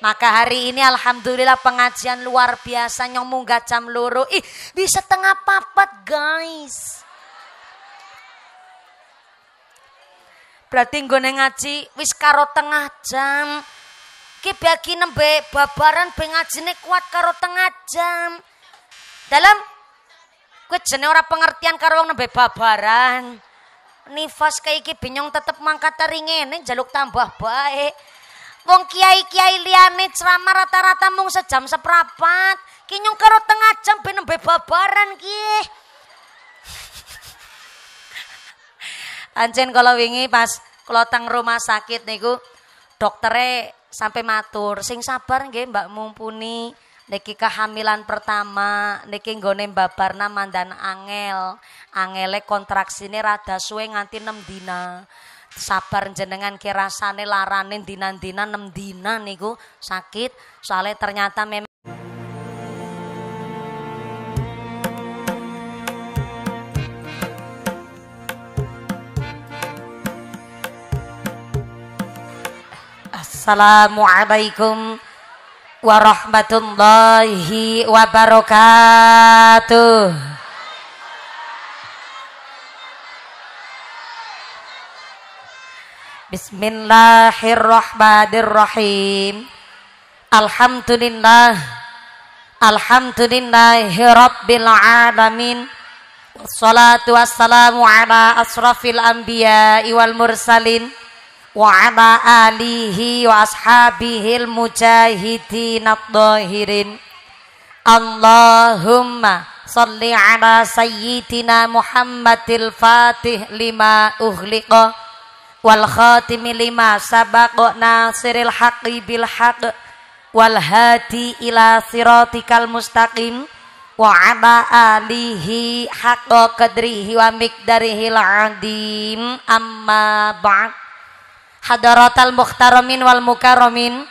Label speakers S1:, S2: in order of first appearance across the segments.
S1: Maka hari ini alhamdulillah pengajian luar biasa nyong munggah jam loro. Bisa setengah papat guys. Berarti nggone ngaji wis karo tengah jam. Ki bagi nembe babaran be ngajine kuat karo tengah jam. Dalam kowe jene ora pengertian karo wong nembe babaran. Nifas kayak iki binyong tetep mangkat ringene njaluk tambah baik. Wong kiai-kiai liyane ceramah rata-rata mung sejam seprapat. Ki nyong karo tengah jam ben nembe babaran ki. Anjen kalau wingi pas kula teng rumah sakit niku doktere sampai matur, sing sabar nggih Mbak Mumpuni. Niki kehamilan pertama, niki nggone babarna mandan angel. Angele kontraksine rada suwe nganti 6 dina. Sabar jenengan ki rasane larane dina-dina 6 dina niku sakit. Soalnya ternyata memang Assalamualaikum warahmatullahi wabarakatuh. Bismillahirrahmanirrahim. Alhamdulillahirabbil alamin. Wassalatu wassalamu ala asrafil anbiya'i wal mursalin wa ala alihi wa ashabihil mujahidin at-tahirin. Allahumma salli ala sayyidina Muhammadil fatih lima ughliqa wal khatimi lima sabaqa nasiril haqqi bil haqq wal hadi ila siratikal mustaqim wa ala alihi haqqa qadrihi wa miqdarihil adim. Amma ba'd. Hadaratal muhtaramin wal mukarramin,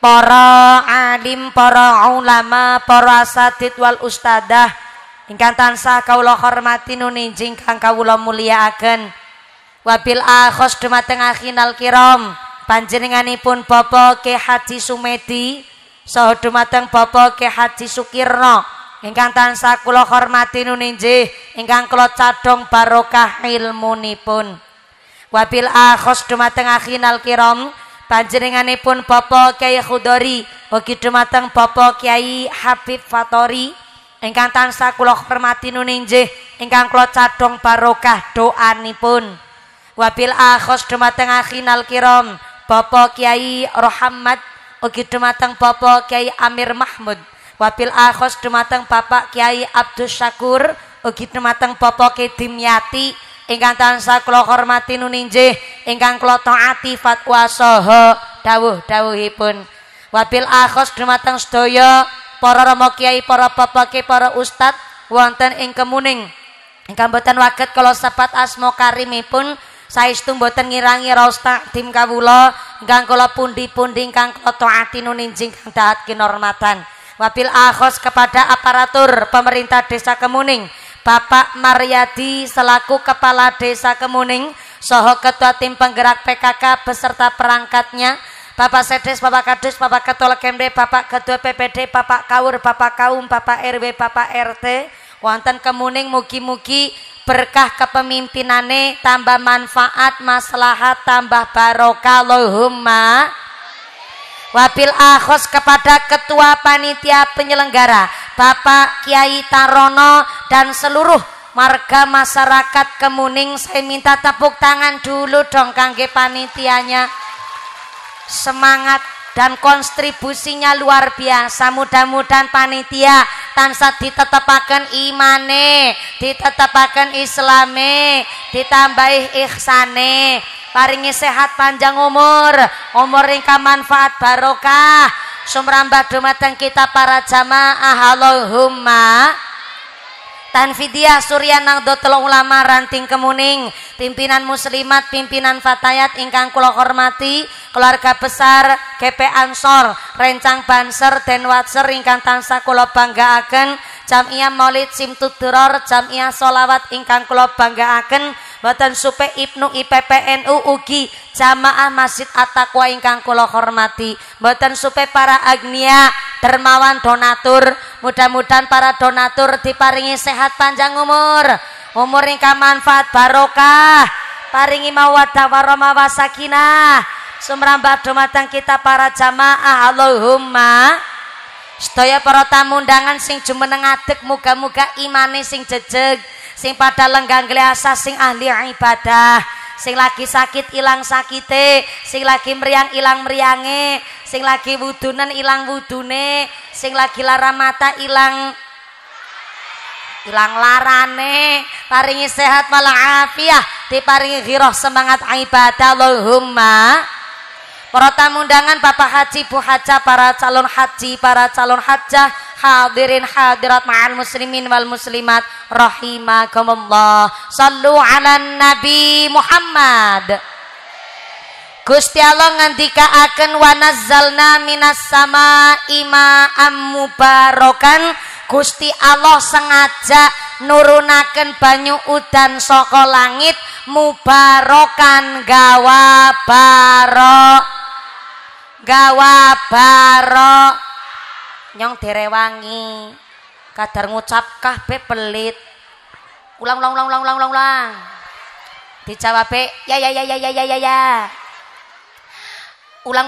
S1: para alim, para ulama, para asatid wal ustadah ingkang tansah kawula hormati nuninjing kang kawula mulyakaken. Wabil akhos dumateng akhinal kiram panjenenganipun Bapak Ki Haji Sumedi saha dumateng Bapak Ki Haji Sukirno ingkang tansah kula hormati nuninjih ingkang kula cadhong barokah ilmunipun. Wabil akhos dumateng akhinal kiram panjenenganipun Bapak Kyai Khudori ugi dumateng Bapak Kyai Habib Fatori ingkang tansah kula hormati nuninjih ingkang kula cadhong barokah doanipun. Wabil akhos dumateng akhinal kiram Bapak Kyai Rohammad ugi dumateng Bapak Kyai Amir Mahmud. Wabil akhos dumateng Bapak Kyai Abdus Syakur ugi dumateng Bapak Kyai Dimyati ingkang tansah kula hormati nuninjih ingkang kula taati fatwa saha dawuh-dawuhipun. Wabil akhos dumateng sedaya para rama kiai, para bapak kyai, para ustad wonten ing Kemuning ingkang boten waget kula sebat asma karimipun. Saestu mboten ngirangi raos takdim kawula ingkang kula pundi-pundi ingkang kula taati nuninjing kang dahat kinormatan. Wabil akhos kepada aparatur pemerintah Desa Kemuning, Bapak Maryadi selaku Kepala Desa Kemuning saha Ketua Tim Penggerak PKK beserta perangkatnya, Bapak Sedes, Bapak Kadus, Bapak Ketua Lekemde, Bapak Ketua PPD, Bapak Kawur, Bapak Kaum, Bapak RW, Bapak RT wonten Kemuning, mugi-mugi berkah kepemimpinane tambah manfaat maslahat tambah barokah Allahumma. Wabil akhos kepada ketua panitia penyelenggara Bapak Kiai Tarono dan seluruh warga masyarakat Kemuning, saya minta tepuk tangan dulu dong kangge panitianya. Semangat dan kontribusinya luar biasa. Mudah-mudahan panitia tansah ditetepaken imane, ditetepaken islame, ditambahi ihsane, paringi sehat panjang umur ingkang manfaat barokah sumrambah dumateng kita para jamaah Allahumma. Tanfidiah Surya Nahdlatul Ulama Ranting Kemuning, pimpinan muslimat, pimpinan fatayat ingkang kula hormati, keluarga besar GP Ansor, Rencang Banser, Denwatser ingkang tansah kula banggaaken, Jamiah Maulid Simtud Duror, Jamiah Solawat ingkang kula banggaaken, Mboten supe Ibnu IPPNU ugi jamaah Masjid At-Taqwa ingkang kula hormati. Mboten supe para agnia dermawan donatur. Mudah-mudahan para donatur diparingi sehat panjang umur ingkang manfaat barokah, paringi mawaddah warahmah wasakinah sumrambah dumateng kita para jamaah. Allahumma. Sedaya para tamu undangan sing jumeneng adeg muga-muga imane sing jejeg, sing pada lenggang gliasa, sing ahli ibadah, sing lagi sakit ilang sakite, sing lagi meriang ilang meriange, sing lagi wudunen ilang wudune, sing lagi lara mata ilang larane, paringi sehat walafiah, diparingi ghirah semangat ibadah. Allahumma. Para tamu undangan Bapak Haji, Bu Hajah, para calon haji, para calon hajah, hadirin hadirat ma'al muslimin wal muslimat rahimakumullah. Sallu ala Nabi Muhammad. Gusti Allah ngandikaaken wa nazzalna minas samaa'i ma'am mubarakan. Gusti Allah sengaja nurunaken banyu udan saka langit mubarakan gawa baro nyong derewangi kadar ngucap kabeh pelit. Ulang dijawab ya ulang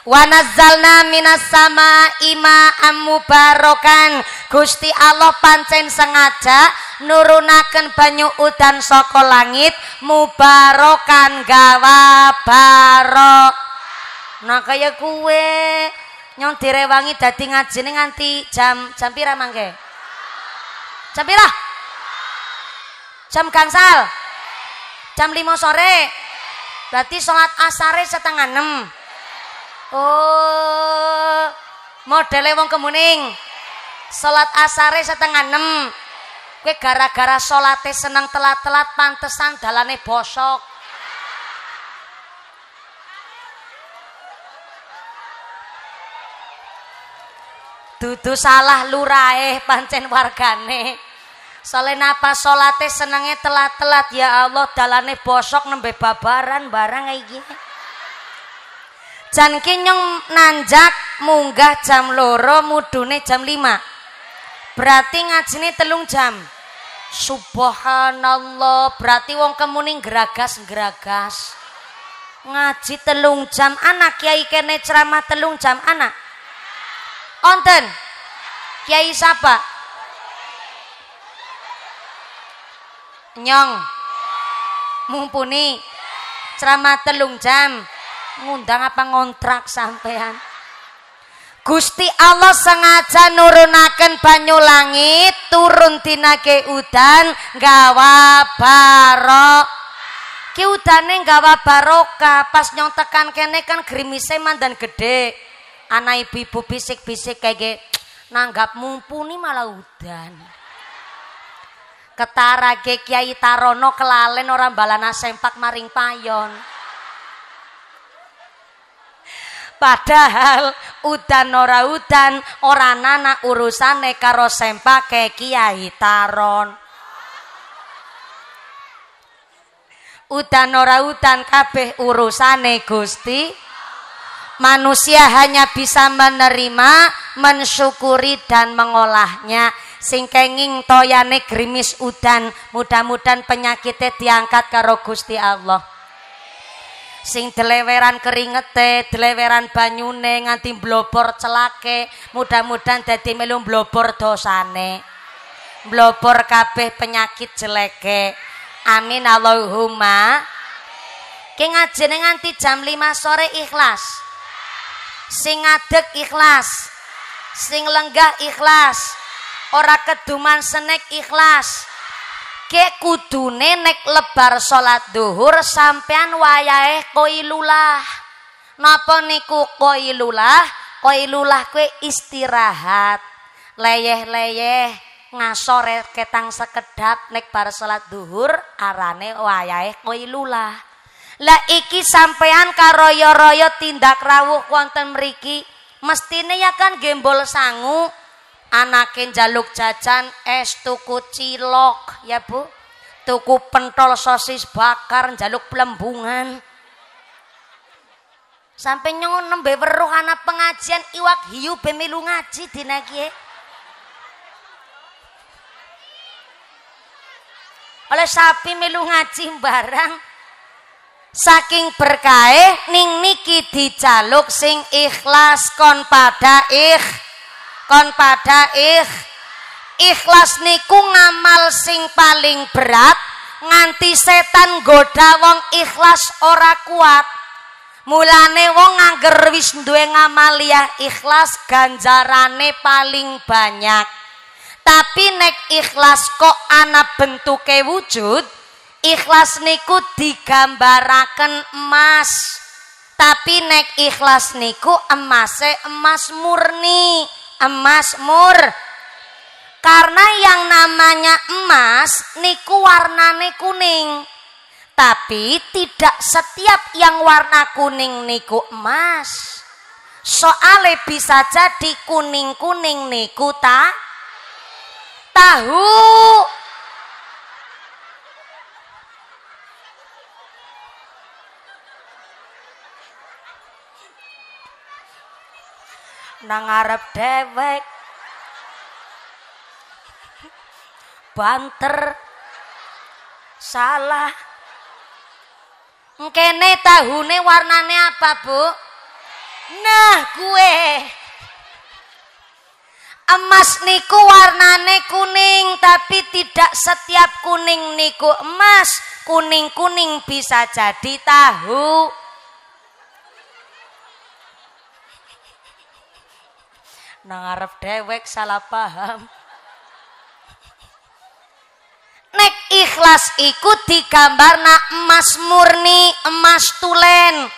S1: wa nazzalna minas samaa'i ma'am mubarakan. Gusti Allah pancen sengaja nurunaken banyu udan saka langit mubarakan gawa barok. Nah kaya kuwe nyong direwangi dadi ngajine nganti jam pira mangke? Jam pira? Jam gangsal. Jam 5 sore. Berarti salat asare 5:30. Oh, modele wong Kemuning. Salat asare 5:30. Kowe gara-gara salate seneng telat-telat pantesan dalane bosok. Dudu salah lurahe pancen wargane. Soale napa salate senenge telat-telat ya Allah dalane bosok nembe babaran barang iki. Jan ki nyong nanjak munggah jam 2 mudune jam 5. Berarti ngajine 3 jam. Subhanallah, berarti wong Kemuning geragas. Ngaji 3 jam, anak kiai kene ceramah 3 jam anak. Onten. Kiai siapa? Nyong. Mumpuni ceramah 3 jam. Ngundang apa ngontrak sampean? Gusti Allah sengaja nurunaken banyu langit turun dinake udan gawa barok. Ki udane gawa barokah. Pas nyong tekan kene kan grimise mandan gede. Ana ibu-ibu bisik-bisik kayak nanggap mumpuni malah udan. Ketara ke Kiai Tarono kelalen orang balana sempak maring payon. Padahal udan ora nana urusane karo sempake Kiai Taron. Udan ora udan kabeh urusane Gusti. Manusia hanya bisa menerima, mensyukuri dan mengolahnya. Sing kenging toyane grimis udan, mudah-mudahan penyakitnya diangkat karo Gusti Allah. Sing deleweran keringete, deleweran banyune nganti blobor celake, mudah-mudahan dadi melu blobor dosane. Blobor kabeh penyakit jeleke. Amin Allahumma. Ki ngajene nganti jam 5 sore ikhlas. Sing ngadeg ikhlas. Sing lenggah ikhlas. Ora keduman senek ikhlas. Ke kudune nek lebar salat duhur sampean wayahe qailulah. Napa niku qailulah? Qailulah kuwi istirahat. Leyeh-leyeh ngasore ketang sekedap nek bar salat duhur arane wayahe qailulah. Lah iki sampean karoyo-royo tindak rawuh wonten mriki mestine ya kan gembol sangu Anake njaluk jajan es tuku cilok ya Bu, tuku pentol sosis bakar njaluk plembungan. Sampai nyong nembe weruh anak pengajian iwak hiu be melu ngaji dina kiye. Oleh sapi melu ngaji barang. Saking berkahe ning niki dijaluk sing ikhlas kon pada ikhlas niku ngamal sing paling berat nganti setan goda wong ikhlas ora kuat. Mulane wong ngangger wis duwe ngamaliyah ikhlas ganjarane paling banyak. Tapi nek ikhlas kok ana bentuke wujud, ikhlas niku digambaraken emas. Tapi nek ikhlas niku emase emas murni, karena yang namanya emas niku warnane kuning. Tapi tidak setiap yang warna kuning niku emas. Soale bisa jadi kuning-kuning niku tahu. Nang arep dewek banter salah. Kene tahune warnane apa Bu? Nah gue emas niku warnane kuning, tapi tidak setiap kuning niku emas. Kuning-kuning bisa jadi tahu. Nang arep dewek salah paham. Nek ikhlas iku digambarna emas murni, emas tulen.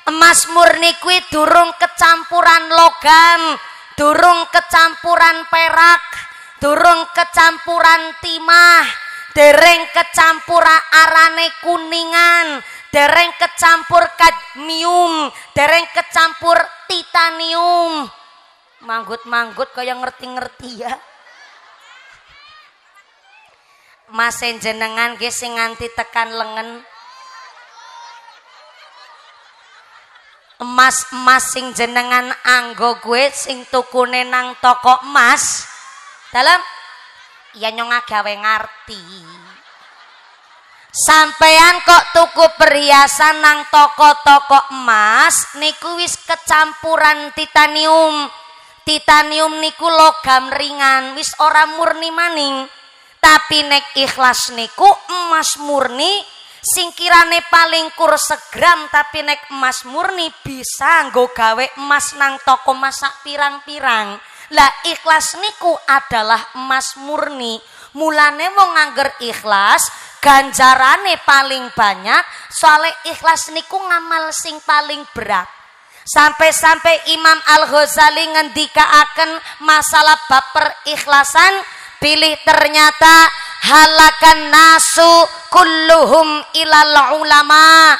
S1: Emas murni kuwi durung kecampuran logam, durung kecampuran perak, durung kecampuran timah, dereng kecampuran arane kuningan, dereng kecampur kadmium, dereng kecampur titanium. Manggut-manggut kaya ngerti-ngerti ya. Mas jenengan nggih sing nganti tekan lengen. Emas-emas sing jenengan anggo gue sing tukune nang toko emas. Dalam ya nyong gawe ngarti. Sampean kok tuku perhiasan nang toko-toko emas niku wis kecampuran titanium. Titanium niku logam ringan, wis ora murni maning. Tapi nek ikhlas niku emas murni sing kirane paling kur segram, tapi nek emas murni bisa nggo gawe emas nang toko masak pirang-pirang. Lah ikhlas niku adalah emas murni. Mulane wong ngangger ikhlas ganjarane paling banyak, soalnya ikhlas niku ngamal sing paling berat. Sampai-sampai Imam Al-Ghazali ngendikaaken masalah bab perikhlasan, pilih ternyata halakan nasu kulluhum ilal ulama.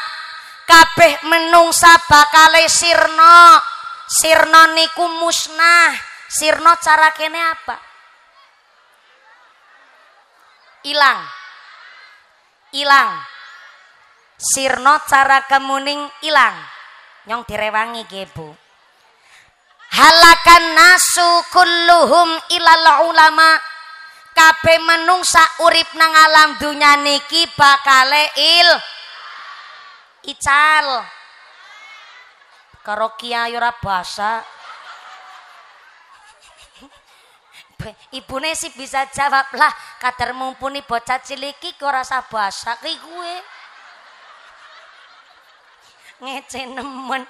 S1: Kabeh menungsa bakale sirna niku musnah. Sirna cara kene apa? Ilang. Sirna cara kemuning ilang. Nyong direwangi nggih Bu. Halakan nasu kulluhum ilal ulama. Kabeh menungsa urip nang alam dunya niki bakale ical. Karo kiai ora basa. Ibune sih bisa jawab lah, kadar mumpuni bocah cilik iki ora usah basa ki gue. Ngece nemen.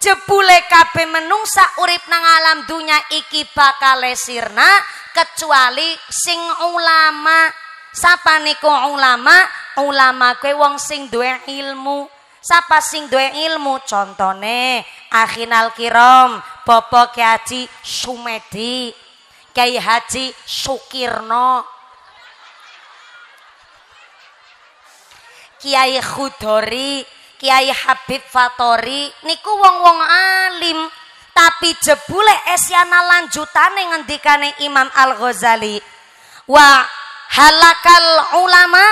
S1: Jebule kabeh menungsa urip nang alam dunya iki bakale sirna kecuali sing ulama. Sapa niku ulama? Ulama kuwi wong sing duwe ilmu. Sapa sing duwe ilmu? Contone Akhinal Kiram, Bapak Kyai Haji Sumedi, Kyai Haji Sukirno, Kiai Khudori, Kiai Habib Fatori, niku wong-wong alim. Tapi jebule esyana lanjutane ngendikane Imam Al-Ghazali, wa halakal ulama,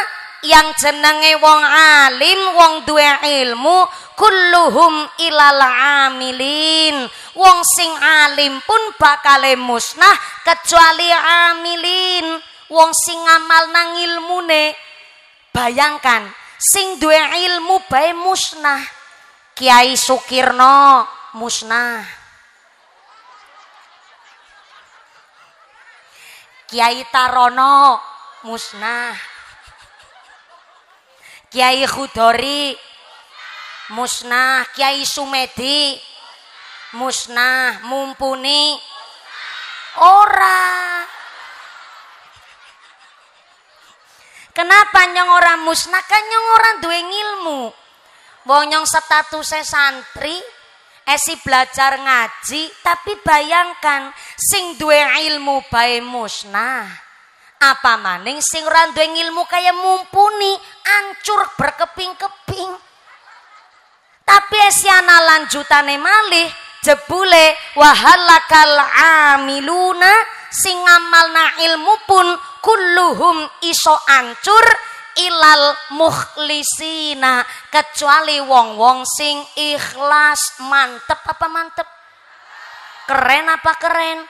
S1: yang jenenge wong alim, wong duwe ilmu, kulluhum ilal amilin. Wong sing alim pun bakale musnah kecuali amilin, wong sing ngamal nang ilmune. Bayangkan sing duwe ilmu bae musnah. Kiai Sukirno musnah, Kiai Tarono musnah, Kiai Khudori musnah, Kiai Sumedi musnah, Mumpuni ora. Kenapa nyong ora musnah? Kan nyong ora duwe ilmu. Wong nyong statusnya santri, esi belajar ngaji, tapi bayangkan sing duwe ilmu bae musnah. Apa maning sing ora duwe ilmu kaya Mumpuni, ancur berkeping-keping. Tapi esi ana lanjutane malih, jebule wahalakal amiluna, sing ngamalna ilmu pun kulluhum iso ancur ilal mukhlisina, kecuali wong-wong sing ikhlas. Mantep apa mantep? Keren apa keren?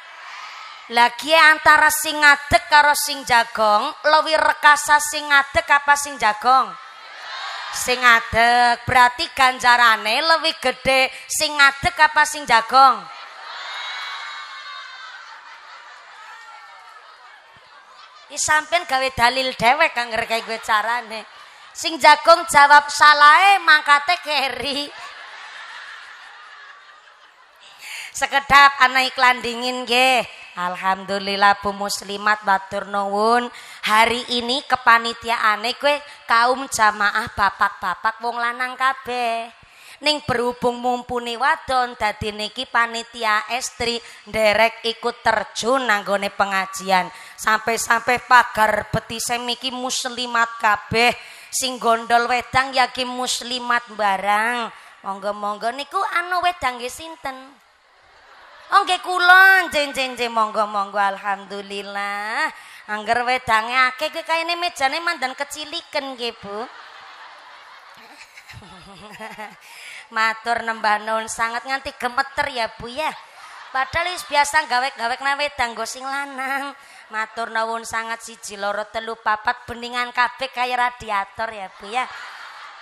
S1: Lagi antara sing ngadeg karo sing jagong, lebih rekasa sing ngadeg apa sing jagong? Sing ngadeg. Berarti ganjarane lebih gede sing ngadeg apa sing jagong? Sampean gawe dalil dewek kang ngerkei gue carane. Sing jagong jawab salahe mangkate keri. Sekedap ana iklan dingin nggih. Alhamdulillah Bu Muslimat matur nuwun. Hari ini kepanitiaane kowe kaum jamaah bapak-bapak wong lanang kabeh. Ning berhubung Mumpuni wadon dadi niki panitia estri nderek ikut terjun nanggone pengajian. Sampai-sampai pagar betise miki muslimat kabeh, sing gondol wedang ya ki muslimat barang. Monggo-monggo niku anu wedang nggih sinten? Oh nggih kula, njen monggo-monggo alhamdulillah. Angger wedange akeh kuwi kayane mejane mandan keciliken nggih Bu. Matur nembah nuwun sangat nganti gemeter ya Bu ya. Padahal wis biasa gawek-gawek nang wedang nggo sing lanang. Matur nuwun sangat 1 2 3 4 beningan kabeh kaya radiator ya Bu ya.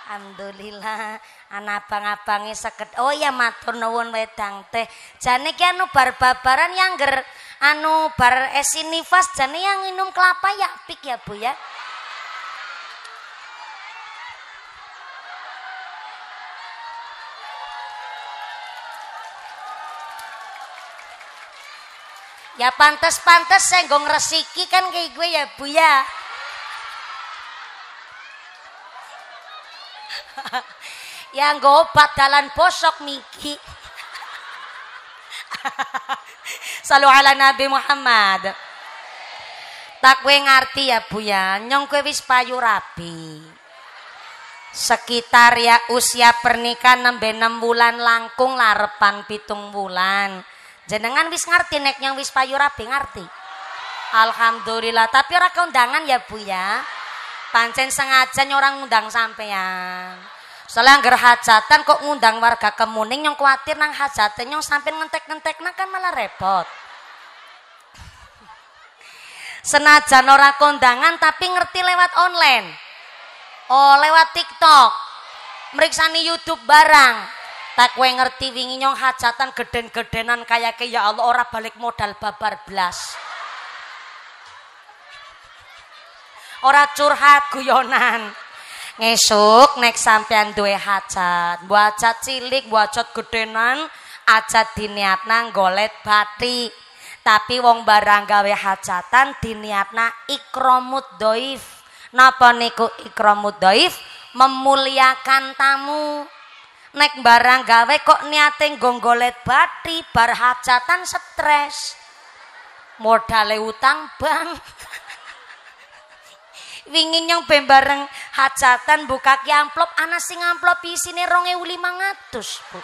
S1: Alhamdulillah ana abang-abange seket. Oh ya matur nuwun wedang teh. Jane ki anu bar-babaran yang ngger anu bar esi nifas jane yang minum kelapa ya apik ya Bu ya. Ya pantes-pantes saya nggak ngresiki kan kayak gue ya Bu ya. Ya nggak obat dalan bosok miki. Salu ala Nabi Muhammad. Tak gue ngerti ya Bu ya. Nyong gue wis payu rapi. Sekitar ya usia pernikahan 6 bulan langkung larepan 7 bulan. Jenengan wis ngerti nek yang wis payu rabi ngerti. Alhamdulillah, tapi ora keundangan ya Bu ya. Pancen sengaja orang ngundang sampean. Soalnya anggar hajatan kok ngundang warga Kemuning yang kuatir nang hajatan yang sampean ngentek-ngentek kan malah repot. Senajan ora kondangan tapi ngerti lewat online. Oh, lewat TikTok. Meriksani YouTube barang. Tak kue ngerti wingi nyong hajatan geden-gedenan kayak ya Allah ora balik modal babar blas. Ora curhat guyonan. Ngesuk nek sampean duwe hajat, mbok hajat cilik, mbok hajat gedenan, aja diniatna golet bathi. Tapi wong barang gawe hajatan diniatna ikramud dhaif. Napa niku ikramud dhaif? Memuliakan tamu. Nek barang gawe kok niate nggolet bathi bar hajatan stres. Modale utang bank. Wingi nyong ben bareng hajatan buka ki amplop ana sing amplop isine 2.500, Bu.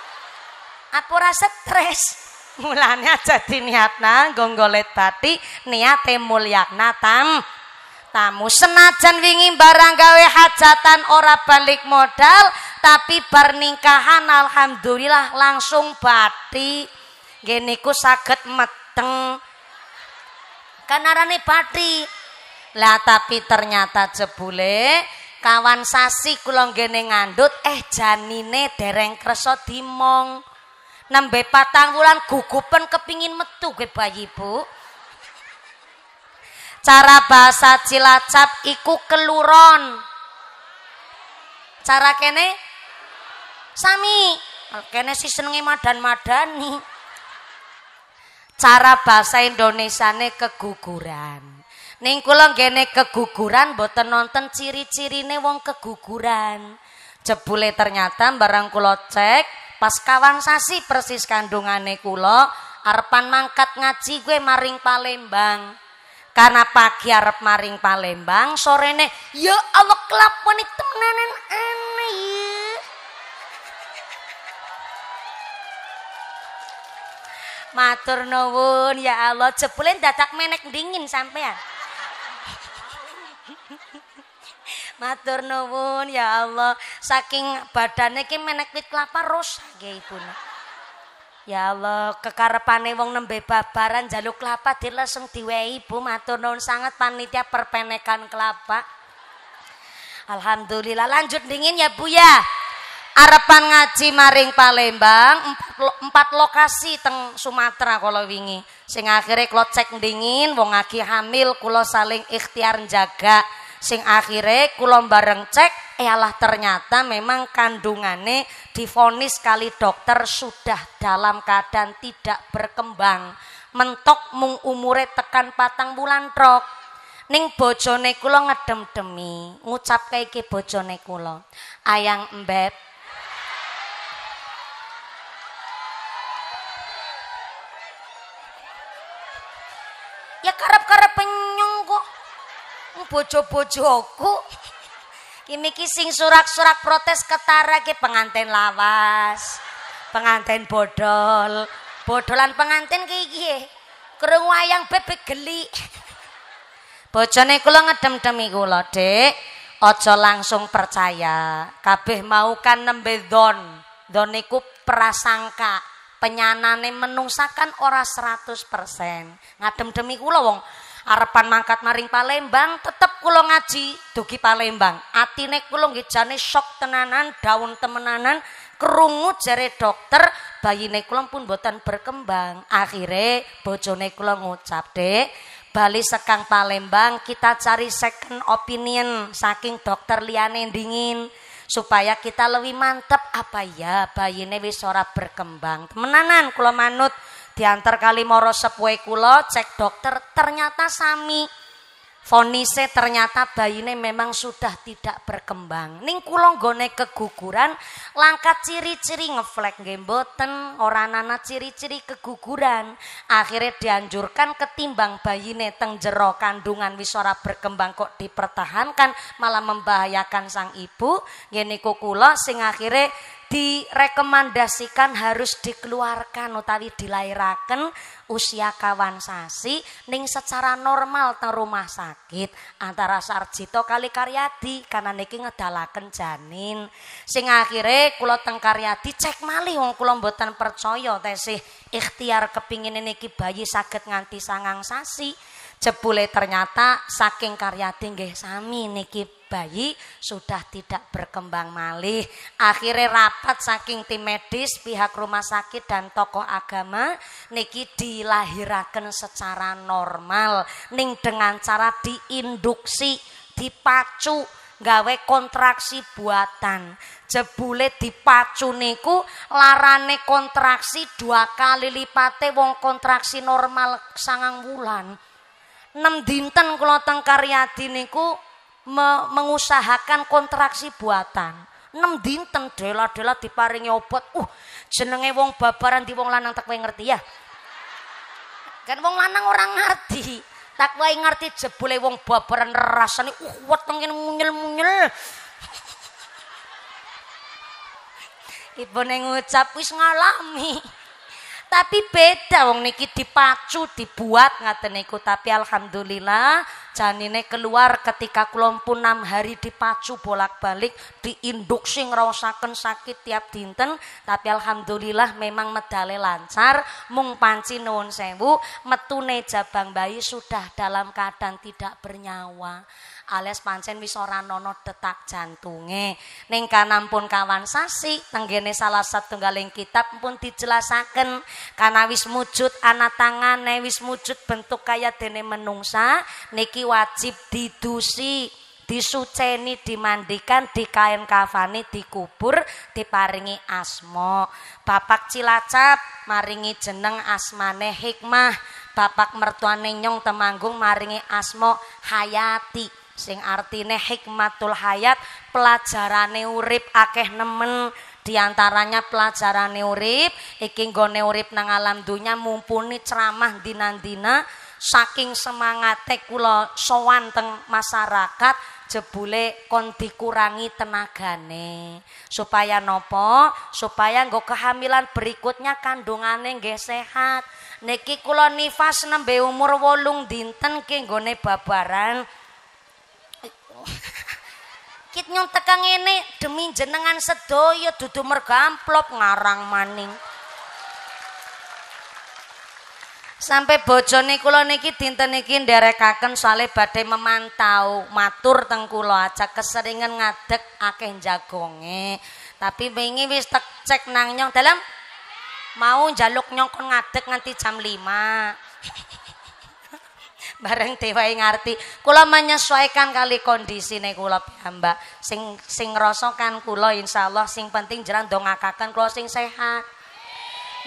S1: Apa ora stres? Mulane aja diniatna nggo golek bati niate mulyakna tamu senajan wingi barang gawe hajatan ora balik modal tapi bar ningkahan alhamdulillah langsung bati nggih niku saged meteng kan arane bati lah tapi ternyata jebule kawan sasi kula nggene ngandhut janine dereng kersa dimong nembe 4 wulan gugupen kepingin metu ge bayi Bu. Cara bahasa Cilacap iku keluron. Cara kene sami. Kene si senenge madan-madani. Cara bahasa Indonesiane keguguran. Ning kula nggene keguguran mboten nonton ciri-cirine wong keguguran. Jebule ternyata barang kula cek pas kawan sasi persis kandungane kula arepan mangkat ngaji gue maring Palembang. Karena pagi arep maring Palembang, sorene ya Allah kelapone temenanan aneh ya. Matur nuwun ya Allah, jebule dadak menek dingin sampean. Matur nuwun ya Allah, saking badane ki menek wit kelapa rusak nggih Ibune. Ya Allah, kekarepane wong nembe babaran njaluk kelapa dileseng diwehi Bu. Matur nuwun sangat panitia perpenekan kelapa. Alhamdulillah lanjut dingin ya Bu ya. Arepan ngaji maring Palembang 4 lokasi teng Sumatera kala wingi. Sing akhire kula cek dingin wong lagi hamil kula saling ikhtiar jaga. Sing akhire kula bareng cek alah ternyata memang kandungane divonis kali dokter sudah dalam keadaan tidak berkembang. Mentok mung umure tekan 4 bulan trok. Ning bojone kula ngedem-demi, ngucapke iki bojone kula. Ayang Mbet. Ya karep-karep penyung kok. Bojo-bojoku. Ini sing surak-surak protes ketara ki pengantin lawas, pengantin bodol, bodolan pengantin ki iki. Krungu wayang bebek geli. Bojone kula ngedem-demi kula, Dik. Aja langsung percaya. Kabeh mau kan nembe don. Don niku prasangka. Penyanane menungsakan ora 100%. Ngadem-demi kula wong arepan mangkat maring Palembang tetep kula ngaji dugi Palembang. Atine kula nggih jane syok tenanan, daun temenanan, krungu jare dokter bayine kula pun boten berkembang. Akhire bojone kula ngucap, "Dek, bali sekang Palembang kita cari second opinion saking dokter liyane dingin supaya kita lebih mantep apa ya bayine wis ora berkembang." Temenanan kula manut diantar kali moro sepuhe kula cek dokter ternyata sami fonise ternyata bayine memang sudah tidak berkembang. Ning kula nggone keguguran langkat ciri-ciri ngeflek nggih mboten ora ana ciri-ciri keguguran. Akhirnya dianjurkan ketimbang bayine teng jero kandungan wis ora berkembang kok dipertahankan malah membahayakan sang ibu. Nggih niku kula sing akhirnya direkomendasikan harus dikeluarkan utawi dilairaken usia kawan sasi ning secara normal teng rumah sakit antara Sarjito kali Karyadi karena niki ngedalaken janin. Sing akhire kula teng Karyadi cek malih wong kula mboten percaya tesih ikhtiar kepingin niki bayi saged nganti 9 sasi. Jebule ternyata saking Karyadi nggih sami niki bayi sudah tidak berkembang malih. Akhirnya rapat saking tim medis, pihak rumah sakit dan tokoh agama niki dilahiraken secara normal ning dengan cara diinduksi, dipacu gawe kontraksi buatan. Jebule dipacu niku larane kontraksi 2 kali lipate wong kontraksi normal 9 wulan. 6 dinten kula teng Karyadi niku mengusahakan kontraksi buatan. 6 dinten dela-dela diparingi obat. Jenenge wong babaran di wong lanang tak wae ngerti ya. Kan wong lanang orang ngerti. Tak wae ngerti jebule wong babaran rasane wetenge munyel-munyel. Ibune ngucap wis ngalami. Tapi beda wong niki dipacu dibuat ngaten niku, tapi alhamdulillah janine keluar ketika kula pun 6 hari dipacu bolak-balik diinduksi ngraosaken sakit tiap dinten, tapi alhamdulillah memang medale lancar. Mung panci nuwun sewu metune jabang bayi sudah dalam keadaan tidak bernyawa. Alias pancen wis ora ana detak jantunge. Ning kanampun kawan sasi tenggene salah satunggaling kitab pun dijelasaken kana wis mujud ana tangane, wis mujud bentuk kaya dene menungsa, niki wajib didusi, disuceni, dimandikan, dikain kafani, dikubur, diparingi asma. Bapak Cilacap maringi jeneng asmane Hikmah, bapak mertuane Nyong Temanggung maringi asma Hayati. Sing artine hikmatul hayat, pelajarane urip akeh nemen, diantaranya pelajarane urip iki nggone urip nang alam dunya mumpuni ceramah dina-dina. Saking semangate kula sowan teng masyarakat jebule kon dikurangi tenagane supaya nopo, supaya nggo kehamilan berikutnya kandungane nggih sehat. Niki kula nifas nembe umur 8 dinten ki nggone babaran. Kit nyong tekang ini demi jenengan sedaya dudu mergamplop ngarang maning. Sampai bojone kula niki dinten niki nderekaken soalé badhe memantau matur teng kula aja keseringan ngadeg akeh jagonge. Tapi wingi wis tek cek nang Nyong dalam mau njaluk Nyong kon ngadeg nganti jam 5. Bareng dewae ngarti kula menyesuaikan kali kondisine kula piyambak. Sing ngrasakan kula insyaallah sing penting jaran ndongakaken kula sing sehat.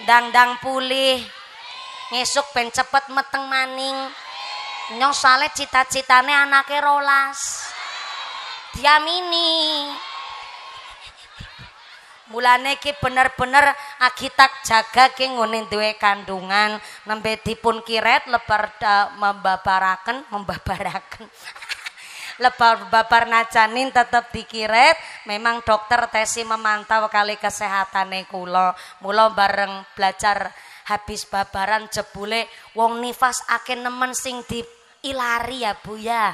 S1: Ndang-ndang pulih. Ngesuk ben cepet meteng maning. Nyong sale cita-citane anake 12. Diamini. Mulane ki bener-bener agitak jaga ki ngene duwe kandungan nembe dipun kiret lebar membabaraken lebar babar najanin tetep dikiret. Memang dokter tesi memantau kali kesehatane kula. Mula bareng belajar habis babaran jebule wong nifas akeh nemen sing diilari ya Bu ya.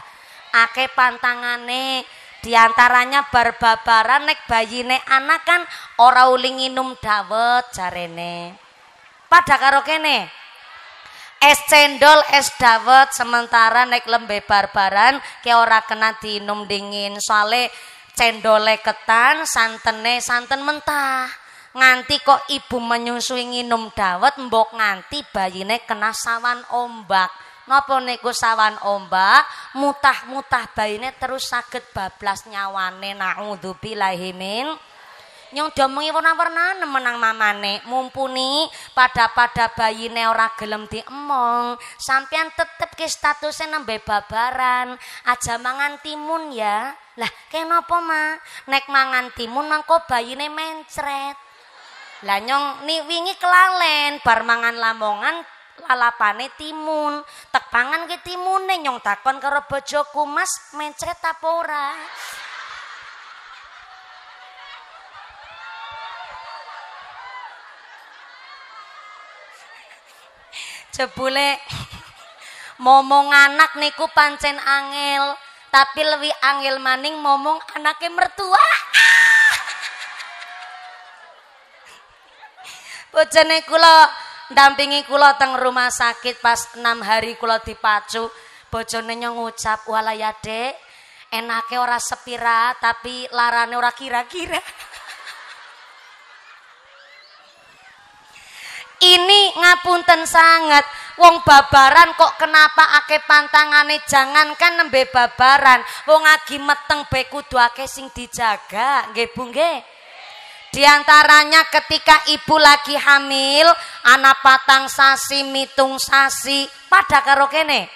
S1: Akeh pantangane. Di antaranya bar-babaran nek bayine anak kan ora uli nginum dawet jarene. Pada karo kene. Es cendol, es dawet, sementara nek lembe barbaran ke ora kena diinum dingin. Soale cendole ketan, santene santen mentah. Nganti kok ibu menyusui nginum dawet mbok nganti bayine kena sawan ombak. Napa niku sawan ombak, mutah-mutah bayine terus saged bablas nyawane. Naudzubillahi min. Nyong domengi warna-warna menang mamane mumpuni pada bayine ora gelem diemong. Sampean tetep ke statusnya nembe babaran, aja mangan timun ya. Lah kenapa mah? Nek mangan timun mangko bayine mencret. Lah nyong ni wingi kelalen bar mangan lamongan lalapane timun, tek pangan ke timune Nyong takon karo bojoku, Mas mencret apa ora? Jebule momong anak niku pancen angel, tapi lebih angel maning momong anake mertua. Bojone kula dampingi kula teng rumah sakit pas 6 hari kula dipacu. Bojone Nyong ngucap, "Wala ya Dek, enake ora sepira tapi larane ora kira-kira." Ini ngapunten sangat. Wong babaran kok kenapa akeh pantangane, jangankan nembe babaran. Wong agi meteng bae kudu akeh sing dijaga, nggih Bu nggih. Di antaranya ketika ibu lagi hamil, anak patang sasi, mitung sasi, pada karo kene.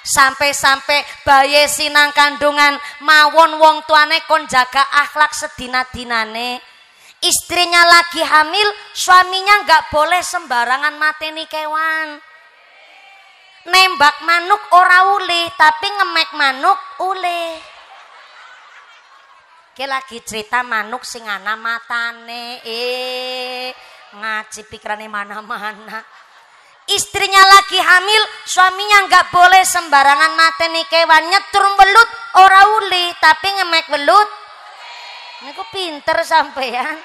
S1: Sampai-sampai bayi sinang kandungan mawon wong tuane kon jaga akhlak sedina-dinane. Istrinya lagi hamil, suaminya nggak boleh sembarangan mateni kewan. Nembak manuk ora ulih, tapi ngemek manuk ulih. Ki lagi cerita manuk sing ana matane. ngaji pikirannya mana-mana. Istrinya lagi hamil, suaminya nggak boleh sembarangan mateni kewan, nyetur belut ora uli, tapi ngemek belut. Niku pinter sampean.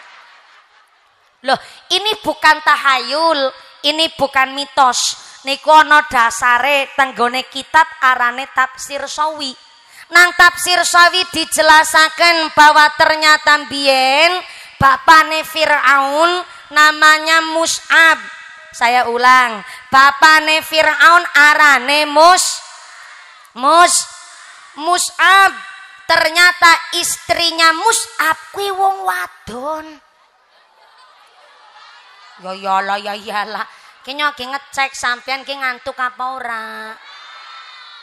S1: Loh, ini bukan tahayul, ini bukan mitos. Niku ana dasare tenggone kitab arane tafsir sawi. Nang tafsir sawi dijelasaken bahwa ternyata biyen bapane Fir'aun namanya Mus'ab. Saya ulang, bapane Fir'aun arane Mus'ab. Ternyata istrinya Mus'ab kuwi wong wadon. Ya yalah ya iyalah. Ki nyoki ngecek sampean ki ngantuk apa ora.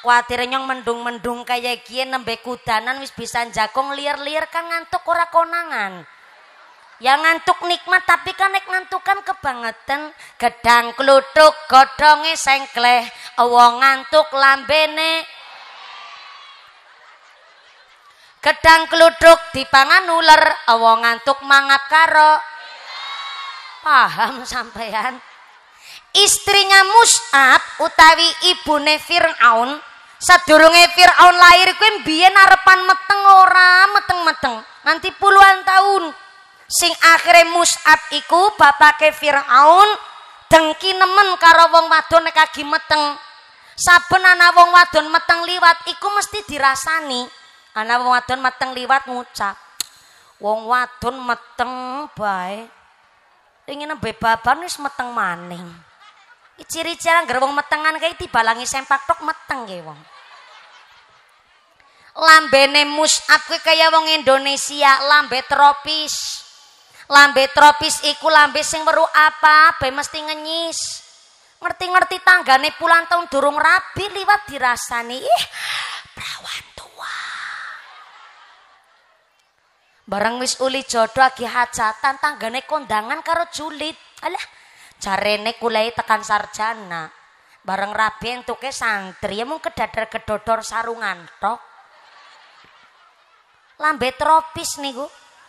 S1: Kuatir nyong mendung-mendung kaya gie nembe kudanan wis bisa jagong liar-liar kan ngantuk ora konangan. Ya ngantuk nikmat tapi kan nek ngantukan kebangetan. Gedang kluthuk godhonge sengkleh, wong ngantuk lambene. Gedang kluthuk dipangan uler, wong ngantuk mangap karo. Paham sampean? Istrinya Mus'ab utawi ibune Fir'aun, sadurunge Fir'aun lahir kuwi mbiyen arepan meteng ora meteng-meteng, nganti puluhan tahun. Sing akhire Mus'ab iku bapake Fir'aun dengki nemen karo wong wadon nek lagi meteng. Saben ana wong wadon meteng liwat iku mesti dirasani. Ana wong wadon meteng liwat ngucap, wong wadon meteng bae. Ingin nembe baban wis meteng maning. Ciri-ciri anggar wong metengan kae dibalangi sempak tok meteng ge wong. Lambene Mus'ab kuwi kaya wong Indonesia, lambe tropis. Lambe tropis iku lambe sing weruh apa bae mesti ngenyis. Ngerti-ngerti tanggane puluhan tahun durung rabi liwat dirasani. Ih, perawan tua. Bareng wis uli jodoh lagi hajatan tanggane kondangan karo julid. Alah, jarene kulai tekan sarjana. Bareng rabi entuke santri, ya mung kedadar kedodor sarungan tok. Lambe tropis niku.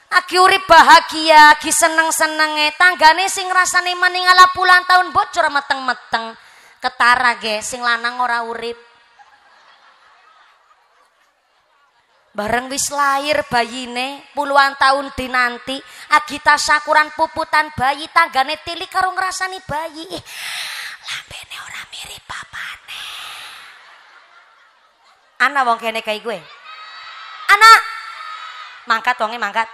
S1: Agi urip bahagia, agi seneng-senenge, tanggane sing rasane maningala puluhan tahun bocor meteng-meteng. Ketara ge sing lanang ora urip. Bareng wis lahir bayine puluhan tahun dinanti, agi tasyakuran puputan bayi tanggane tilik karo ngrasani bayi. Lambene ora mirip bapane. Ana wong kene kayak gue. Anak mangkat wonge mangkat.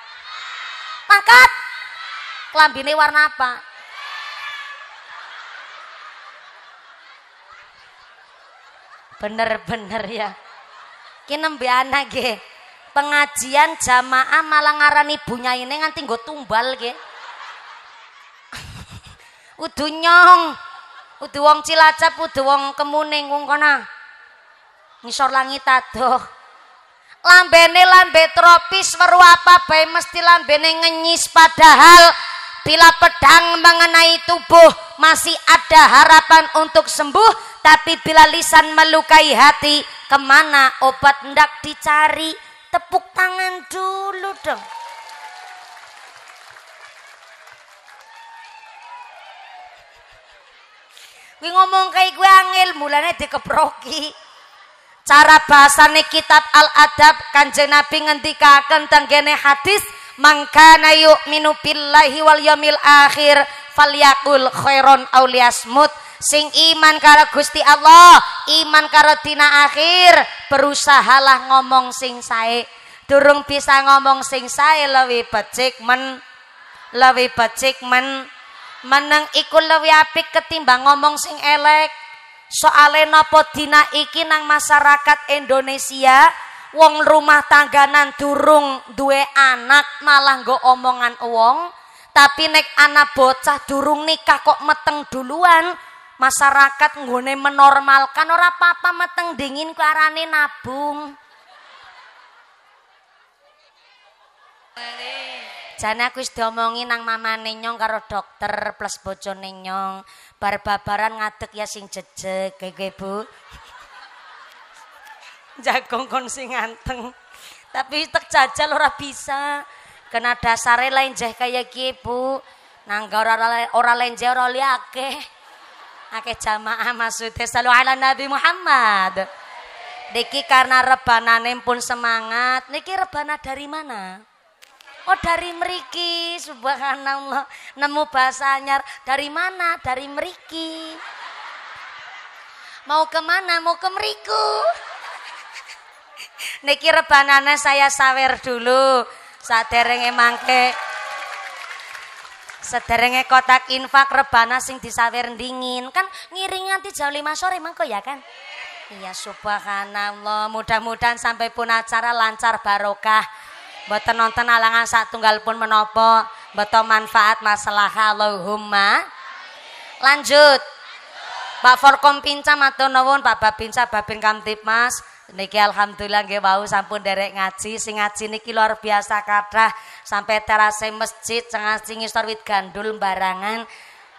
S1: Mangkat. Klambine warna apa? Bener-bener ya. Ki nembe anak ge. Pengajian jamaah malah ngarani bunyaine nganti nggo tumbal ge. Udu nyong. Udu wong Cilacap, udu wong Kemuning wong kana. Ngisor langit adoh. Lambene lambe tropis weruh apa bae mesti lambene ngenyis, padahal bila pedang mengenai tubuh masih ada harapan untuk sembuh, tapi bila lisan melukai hati kemana obat hendak dicari? Tepuk tangan dulu dong. Gue ngomong kayak gue angel mulane dikeproki. Cara bahasane kitab Al-Adab Kanjeng Nabi ngendikaken tenggene hadis, mangkana yu'minu billahi wal yaumil akhir falyaqul khairon aw liyasmut. Sing iman karo Gusti Allah, iman karo dina akhir, berusahalah ngomong sing sae. Durung bisa ngomong sing sae luwih becik meneng iku luwih apik ketimbang ngomong sing elek. Soale napa dina iki nang masyarakat Indonesia wong rumah tangganan durung duwe anak malah nggo omongan wong, tapi nek anak bocah durung nikah kok meteng duluan, masyarakat nggone menormalkan ora apa-apa meteng dingin ku arane nabung. Jane aku wis diomongi nang mamane nyong karo dokter plus bojone nyong. Bar-babaran ngadeg ya sing jejeg kayak Bu. Jagong kon sing anteng. Tapi tek jajal ora bisa. Kena dasare lain jeh kayak Bu. Nangga ora lenje ora liake. Akeh jamaah maksudnya selalu ala Nabi Muhammad. Niki karena rebanane pun semangat. Niki rebana dari mana? Oh dari mriki, subhanallah. Nemu bahasa anyar. Dari mana? Dari mriki. Mau kemana? Mau ke mriku. Niki rebanane saya sawer dulu. Saderenge mangke. Sederenge kotak infak rebana sing disawer dingin. Kan ngiring nganti jam 5 sore mangko ya kan? Iya subhanallah. Mudah-mudahan sampai pun acara lancar barokah. Mboten nonton alangan satunggal pun menapa, mboten manfaat masalah Allahumma. Lanjut. Pak Forkom Pinca matur nuwun, Pak Babinca Babin Kamtipmas. Niki alhamdulillah nggih wau sampun derek ngaji, sing ngaji niki luar biasa kathah sampai terase masjid ngaji ngisor wit gandul barangan.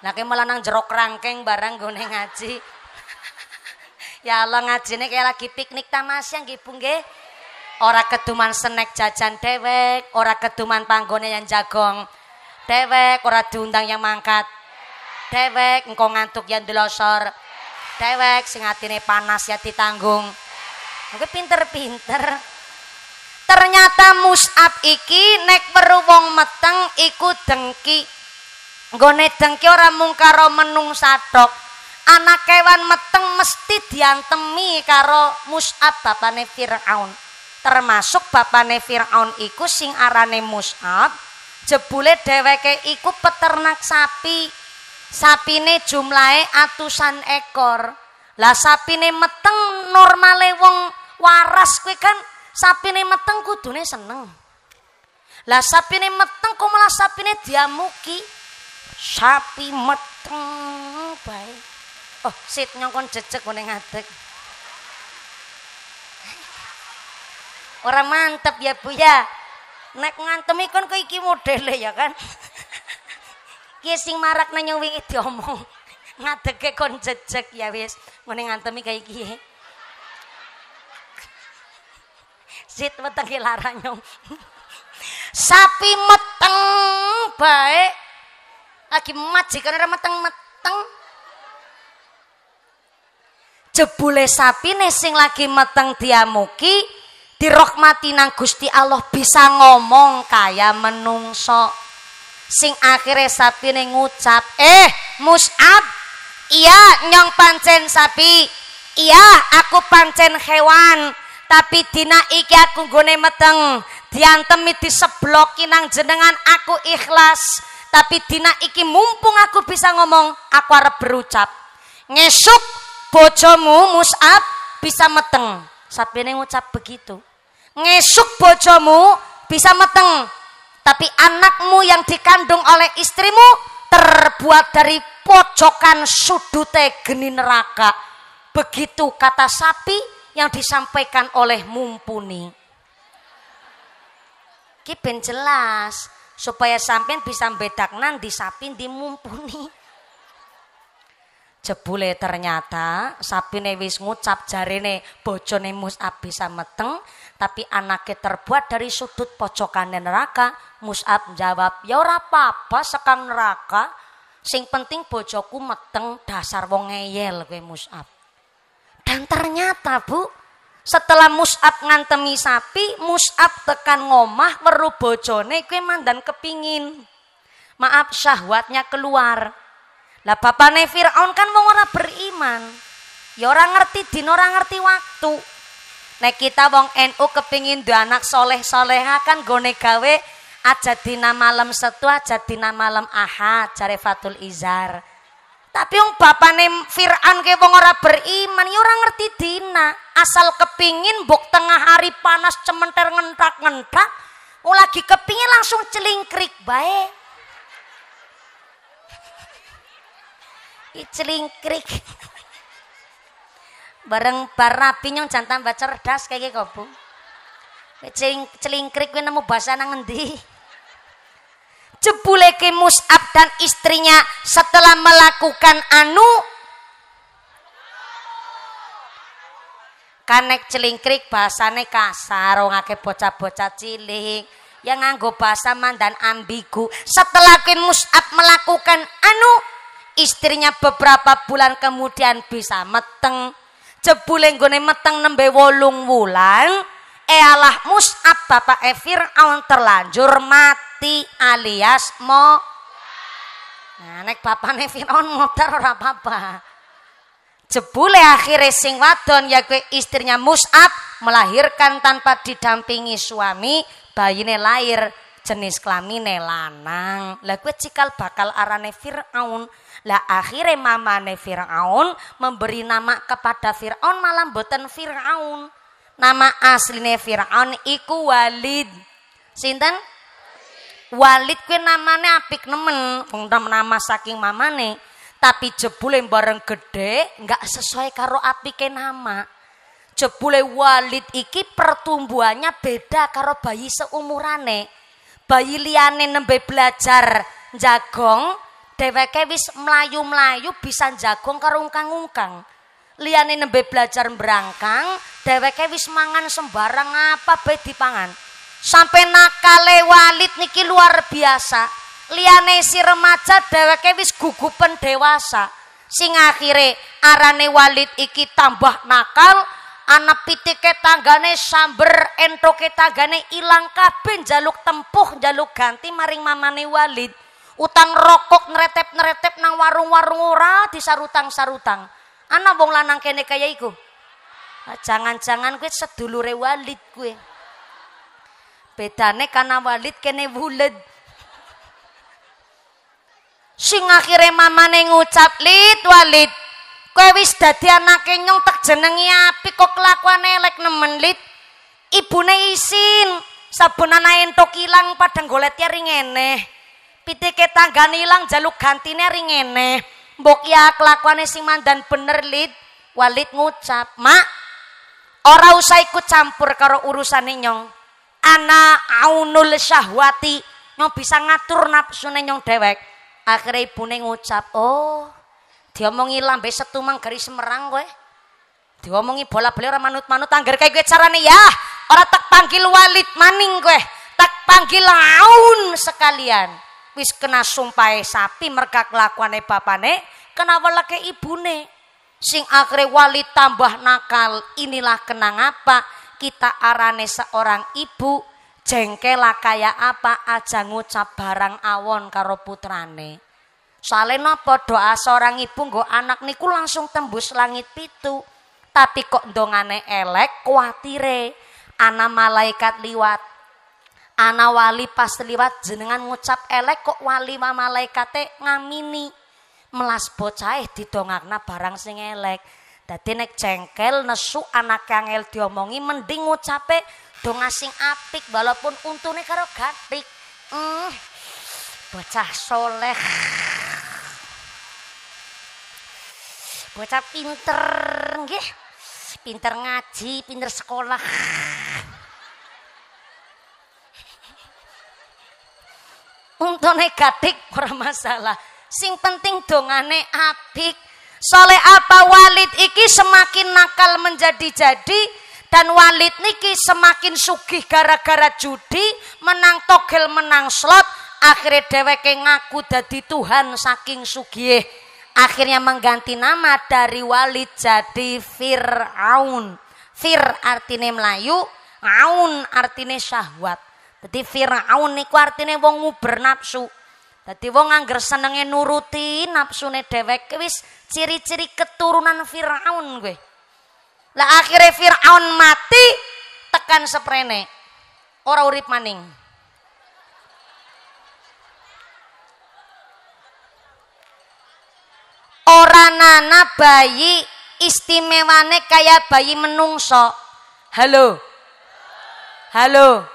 S1: Nek malah nang jero krangkeng barang gone ngaji. Ya Allah ngajine kayak lagi piknik tamasya nggih Bu nggih. Ora keduman snack jajan dewek, ora keduman panggone yang jagong dewek, ora diundang yang mangkat dewek, engko ngantuk yang delosor dewek, sing atine panas ya ditanggung. Mungkin pinter-pinter. Ternyata Mus'ab iki nek weruh wong meteng iku dengki. Nggone dengki ora mung karo menungsa tok. Anak kewan meteng mesti diantemi karo Mus'ab bapane Firaun. Termasuk bapane Firaun iku sing arane Mus'ab, jebule dheweke iku peternak sapi. Sapine jumlahe atusan ekor. Lah sapine meteng normale wong waras kuwi kan sapine meteng kudune seneng. Lah sapine meteng kok malah sapine diamuki. Sapi meteng bae. Oh, sit nyongkon jejeg ngene ngadeg. Orang mantep ya Bu ya. Nek ngantemi kon kok iki modele ya kan. Ki sing marak nang wingi diomong. Ngadege kon jejeg ya wis. Ngene ngantemi kaya iki. Sit wetenge larang nyong. Sapi meteng bae. Lagi majikan ora meteng-meteng. Jebule sapine sing lagi meteng diamuki dirahmati nang Gusti Allah bisa ngomong kaya menungso. Sing akhirnya sapine ngucap, Mus'ab, iya nyong pancen sapi, iya aku pancen hewan, tapi dina iki aku nggone meteng diantemi disebloki nang jenengan aku ikhlas, tapi dina iki mumpung aku bisa ngomong aku arep berucap ngesuk bojomu Mus'ab bisa meteng. Sapine ngucap begitu. Ngesuk bojomu bisa meteng, tapi anakmu yang dikandung oleh istrimu terbuat dari pojokan sudute geni neraka. Begitu kata sapi yang disampaikan oleh Mumpuni. Ki ben jelas supaya sampean bisa bedaknan di sapi di Mumpuni. Jebule ternyata sapine wis ngucap jarene bojone Mus'ab bisa meteng, tapi anaknya terbuat dari sudut pojokane neraka. Mus'ab jawab, ya ora apa-apa sekang neraka, sing penting bojoku meteng, dasar wong ngeyel kowe Mus'ab. Dan ternyata Bu, setelah Mus'ab ngantemi sapi, Mus'ab tekan ngomah weruh bojone kowe mandan kepingin. Maaf syahwatnya keluar. Lah bapane Firaun kan wong ora beriman. Ya ora ngerti dina, ora ngerti waktu. Nek kita wong NU kepingin duwe anak soleh-soleha kan gone gawe aja dina malam Setu, aja dina malam Ahad, jare Fatul Izar. Tapi wong bapane Firaun ke wong ora beriman, ya ora ngerti dina. Asal kepingin mbok tengah hari panas cementer ngentak-ngentak, lagi kepingin langsung celingkrik bae. Celingkrik bareng barapi nyong jantan tambah cerdas kayak kok Bu. Celingkrik kuwi nemu bahasa nang ngendi? Jebule ke Mus'ab dan istrinya setelah melakukan kanek celingkrik bahasane kasar, wong akeh bocah-bocah cilik yang nganggo bahasa mandan ambigu. Setelah Queen Mus'ab melakukan istrinya beberapa bulan kemudian bisa meteng. Jebule nggone meteng nembe 8 wulan, alah Mus'ab bapak Fir'aun terlanjur mati alias Nah, nek bapane Fir'aun modar ora apa-apa. Jebule akhirnya sing wadon ya kuwi istrinya Mus'ab melahirkan tanpa didampingi suami, bayine lahir jenis kelamine lanang. Lah kuwi cikal bakal arane Fir'aun. Lah akhirnya mamane Fir'aun memberi nama kepada Fir'aun malah mboten Fir'aun. Nama asline Fir'aun iku Walid. Sinten? Walid kuwi namane apik nemen, wong nama saking mamane. Tapi jebule bareng gede nggak sesuai karo apike nama. Jebule Walid iki pertumbuhannya beda karo bayi seumurane. Bayi liyane nembe belajar jagong, dheweke wis mlayu-mlayu bisa jagong karo ungkang-ungkang. Liyane nembe belajar berangkang, dheweke wis mangan sembarang apa bae dipangan. Sampai nakale Walid niki luar biasa. Liyane si remaja dheweke wis gugupen dewasa. Sing akhire arane Walid iki tambah nakal, anak pitike tanggane samber, entoke tanggane ilang kabeh, njaluk tempuh, njaluk ganti maring mamane Walid. Utang rokok neretep-neretep nang warung-warung ora disarutang-sarutang. Ana wong lanang kene kaya iku. Jangan-jangan kuwi sedulure Walid kuwi. Bedane karena Walid kene wuled. Sing akhire mamane ngucap, "Lid, Walid, kowe wis dadi anake nyong tak jenengi apik kok kelakuane elek nemen, Lid." Ibune isin, sabunane entuk ilang padang golet ya ring eneh. Pitike tanggane ilang jaluk gantine ring eneh. Mbok ya kelakuane sing mandan bener, Lid. Walid ngucap, "Mak, ora usah ikut campur karo urusane nyong. Ana aunul syahwati, nyong bisa ngatur nafsune nyong dewek." Akhirnya ibune ngucap, "Oh, diomongi lambe setumang garis semerang kowe. Diomongi bola-bali ora manut-manut angger kae kowe carane ya. Ora tak panggil Walid maning kowe, tak panggil Aun sekalian." Wis kena sumpahe sapi merga kelakuane bapane, kena weleke ibune. Sing akhire Walid tambah nakal. Inilah kenang apa kita arane seorang ibu jengkel kaya apa aja ngucap barang awon karo putrane. Soale napa doa seorang ibu nggo anak niku langsung tembus langit pitu. Tapi kok ndongane elek, kuatire ana malaikat liwat. Ana wali pas liwat jenengan ngucap elek kok wali wa malaikate ngamini. Melas bocahe didongakna barang sing elek. Dadi nek jengkel nesu anak angel diomongi mending ngucape donga sing apik walaupun untune karo gatik. Bocah soleh, bocah pinter nggih, pinter ngaji, pinter sekolah. Untune gatik ora masalah, sing penting dongane apik. Soleh apa Walid iki semakin nakal menjadi-jadi. Dan Walid niki semakin sugih gara-gara judi, menang togel, menang slot. Akhirnya dheweke ngaku dadi Tuhan saking sugih. Akhirnya mengganti nama dari Walid jadi Fir'aun. Fir artine Melayu, Aun artine syahwat. Jadi Fir'aun niku artine wong nguber nafsu. Jadi wong angger senenge nuruti nafsune dheweke wis ciri-ciri keturunan Fir'aun gue. Lah akhirnya Fir'aun mati tekan seprene. Ora urip maning. Ora nana bayi istimewane kayak bayi menungso. Halo. Halo.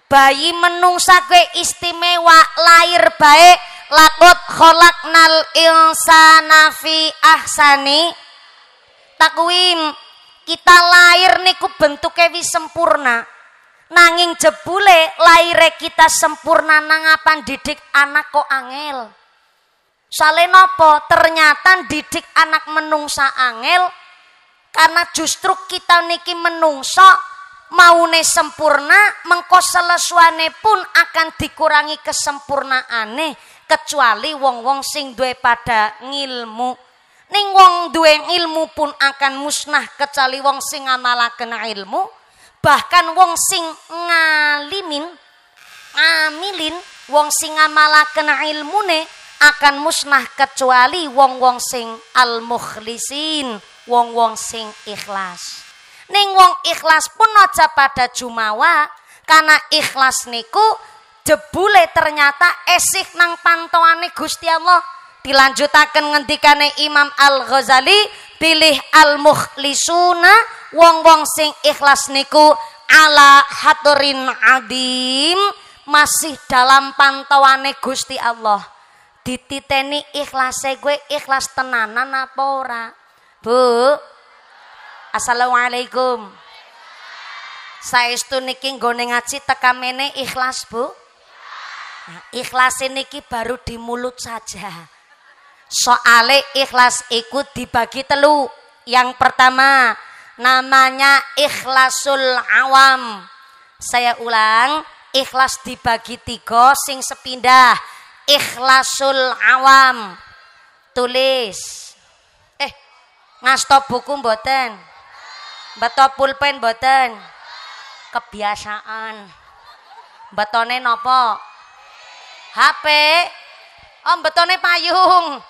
S1: Bayi menungsa gue istimewa lahir baik. Lakot kholaknal insana fi ahsani takwim. Kita lahir niku bentuknya wis sempurna. Nanging jebule lahire kita sempurna nangapan didik anak kok angel. Soale napa? Ternyata didik anak menungsa angel karena justru kita niki menungsa maune sempurna mengko seleswane pun akan dikurangi kesempurnaane kecuali wong-wong sing duwe pada ngilmu. Ning wong duwe ilmu pun akan musnah kecuali wong sing ngamalaken ilmu. Bahkan wong sing ngamilin wong sing ngamalaken ilmune akan musnah kecuali wong-wong sing al-mukhlisin, wong-wong sing ikhlas. Ning wong ikhlas pun aja pada jumawa, karena ikhlas niku jebule ternyata esih nang pantoane Gusti Allah. Dilanjutaken ngendikane Imam Al-Ghazali, pilih al-mukhlisuna, wong-wong sing ikhlas niku ala haturin adim, masih dalam pantauane Gusti Allah. Dititeni ikhlase gue ikhlas tenanan apa ora? Bu, assalamualaikum. Saestu niki nggone ngaji tekamene ikhlas, Bu? Nah, ikhlas niki baru di mulut saja. Soale ikhlas iku dibagi telu. Yang pertama namanya ikhlasul awam. Saya ulang, ikhlas dibagi tiga sing sepindah. Ikhlasul awam. Tulis. Ngasto buku mboten? Beto pulpen mboten? Kebiasaan. Betone nopo? HP. Oh, betone payung.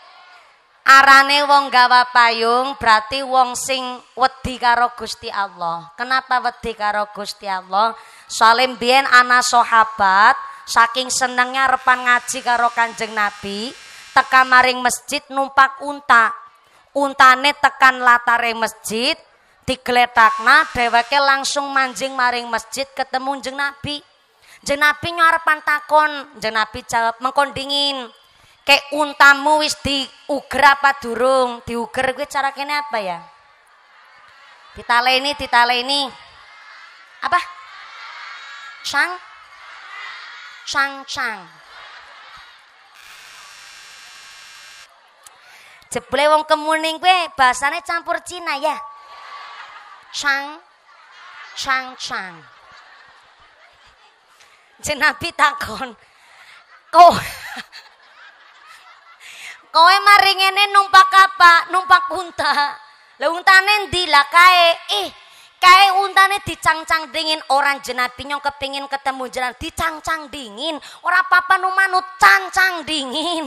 S1: Arane wong gawa payung berarti wong sing wedi karo Gusti Allah. Kenapa wedi karo Gusti Allah? Soale mbiyen ana sahabat saking senengnya repan ngaji karo Kanjeng Nabi, teka maring masjid numpak unta. Untane tekan latare masjid, digletakna dheweke langsung manjing maring masjid ketemu Kanjeng Nabi. Kanjeng Nabi nyarepan takon, Kanjeng Nabi jawab mengkon dingin. Kayak untamu wis diuger apa durung? Diuger gue cara kene apa ya? Ditaleni. Apa? Cang. Jebule wong Kemuning gue bahasane campur Cina ya. Cang. Jenabi takon. Kowe mari ngene numpak apa? Numpak unta. Lah untane ndi lah kae? Kae untane dicangcang dingin. Orang Jenabi nyong kepingin ketemu jenengan dicangcang dingin. Ora apa-apa nu manut cancang dingin.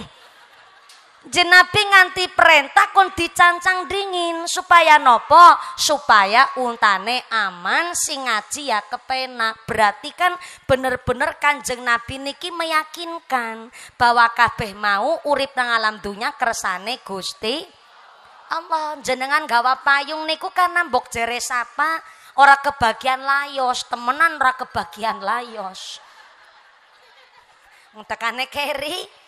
S1: Jenabi nganti perintah kon dicancang dingin supaya nopo? Supaya untane aman, sing ngaji ya kepenak. Berarti kan bener-bener Kanjeng Nabi niki meyakinkan bahwa kabeh mau urip nang alam dunya kersane Gusti Allah. Jenengan gawa payung niku karena mbok jere sapa ora kebagian layos, temenan ora kebagian layos. Tekane keri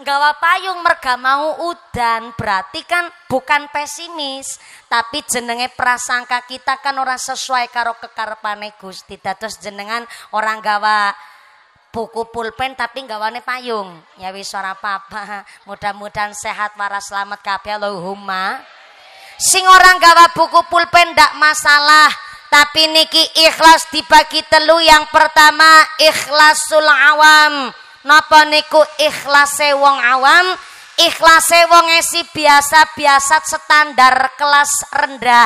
S1: gawa payung merga mau udan, berarti kan bukan pesimis, tapi jenenge prasangka kita kan orang sesuai karo kekarepane Gusti. Dados jenengan orang gawa buku pulpen tapi gawane payung. Ya wis ora apa-apa. Mudah-mudahan sehat waras selamat kabeh Allahumma. Sing orang gawa buku pulpen ndak masalah, tapi niki ikhlas dibagi telu. Yang pertama ikhlasul awam. Napa niku ikhlase wong awam? Ikhlase wong esi biasa-biasa standar kelas rendah.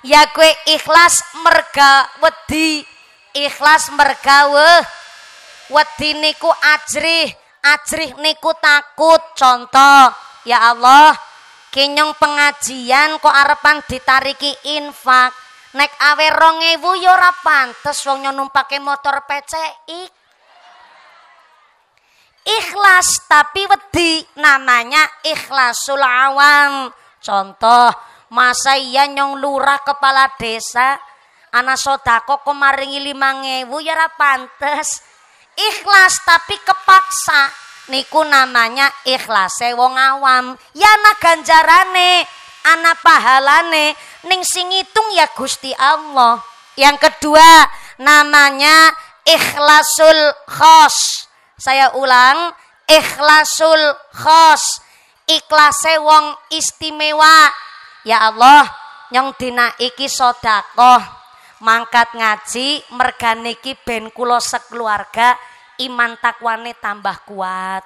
S1: Ya kue ikhlas merga wedi. Ikhlas merga wedi niku ajrih niku takut. Contoh, ya Allah, kinyong pengajian kok arepan ditariki infak. Nek awe 2000 ya ora pantes wong numpake motor PCX. Ikhlas tapi wedi, namanya ikhlasul awam. Contoh, masa iya nyong lurah kepala desa ana sodako kok maringi 5.000 ya ora pantes. Ikhlas tapi kepaksa, niku namanya ikhlase wong awam. Ya ana ganjarane, ana pahalane, ning sing ngitung ya Gusti Allah. Yang kedua namanya ikhlasul khos. Saya ulang, ikhlasul khos, ikhlase wong istimewa. Ya Allah, nyong dina iki sedekah mangkat ngaji mergane iki ben kula sekeluarga iman takwane tambah kuat.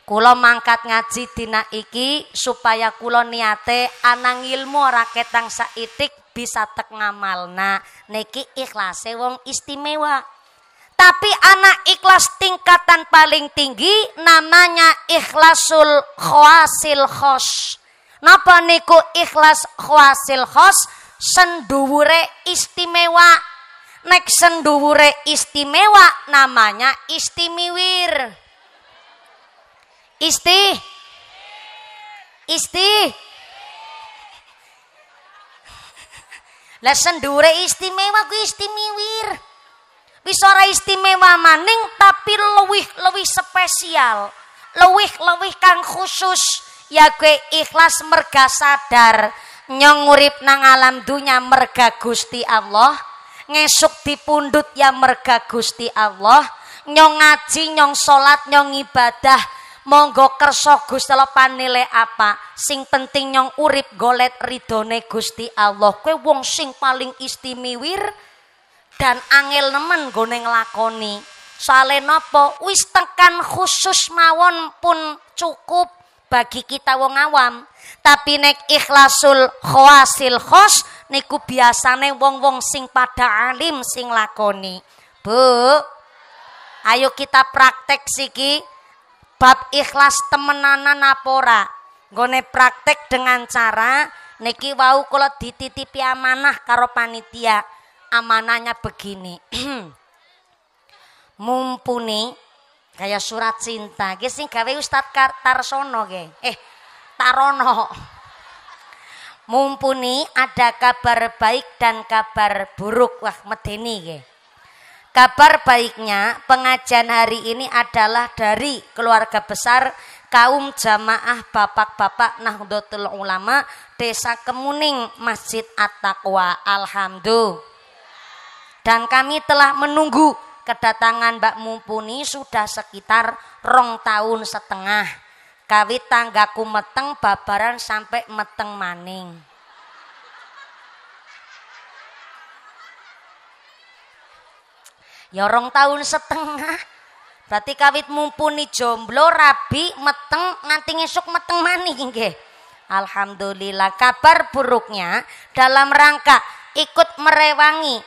S1: Kula mangkat ngaji dina iki supaya kula niate anang ilmu ora ketang saitik bisa tek ngamalna. Niki ikhlase wong istimewa. Tapi anak ikhlas tingkatan paling tinggi namanya ikhlasul khawasil khos. Napa niku ikhlas khawasil khos? Senduwure istimewa. Nek senduwure istimewa namanya istimiwir. Lah senduwure istimewa ku istimiwir. Wis ora istimewa maning tapi luwih spesial. Luwih kang khusus. Ya kowe ikhlas merga sadar nyong urip nang alam dunya merga Gusti Allah. Ngesuk dipundhut ya merga Gusti Allah. Nyong ngaji, nyong salat, nyong ibadah. Monggo kersa Gusti Allah panile apa? Sing penting nyong urip golet ridone Gusti Allah. Kowe wong sing paling istimiwir dan angel nemen gone nglakoni. Soale napa? Wis tekan khusus mawon pun cukup bagi kita wong awam. Tapi nek ikhlasul khawasil khos niku biasane wong-wong sing pada alim sing lakoni. Bu, ayo kita praktek siki bab ikhlas temenanan apa ora? Nggone praktek dengan cara niki wau kula dititipi amanah karo panitia. Amanahnya begini. Mumpuni kayak surat cinta ge sing gawe Ustaz Tarsono ge. Tarono. Mumpuni ada kabar baik dan kabar buruk. Wah, medeni ge. Kabar baiknya pengajian hari ini adalah dari keluarga besar kaum jamaah bapak-bapak Nahdlatul Ulama Desa Kemuning Masjid At-Taqwa. Alhamdulillah. Dan kami telah menunggu kedatangan Mbak Mumpuni sudah sekitar 2 tahun setengah. Kawit tanggaku meteng babaran sampai meteng maning. Ya 2 tahun setengah. Berarti kawit Mumpuni jomblo rabi meteng nganti ngesuk meteng maning nggih. Alhamdulillah. Kabar buruknya dalam rangka ikut merewangi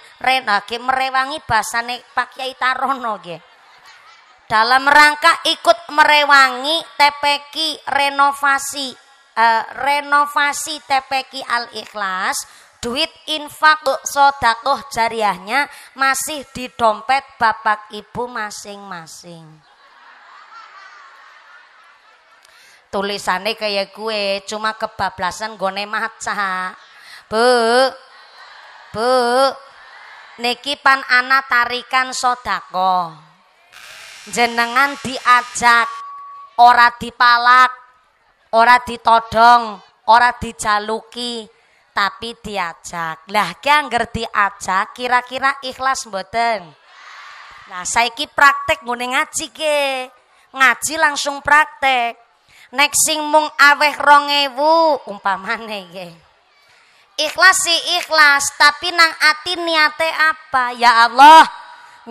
S1: merewangi bahasane Pak Kyai Tarono nggih. Dalam rangka ikut merewangi TPQ renovasi TPQ Al Ikhlas, duit infak sedekah jariahnya masih di dompet bapak ibu masing-masing. Tulisannya kayak gue cuma kebablasan gone maca. Bu, niki pan ana tarikan sedekah. Jenengan diajak, ora dipalak, ora ditodong, ora dijaluki, tapi diajak. Lah ki angger diajak kira-kira ikhlas mboten? Nah saiki praktek ngene ngaji ke. Ngaji langsung praktek. Nek sing mung aweh 2000 umpamane nggih. Ikhlas sih ikhlas, tapi nang ati niate apa? Ya Allah,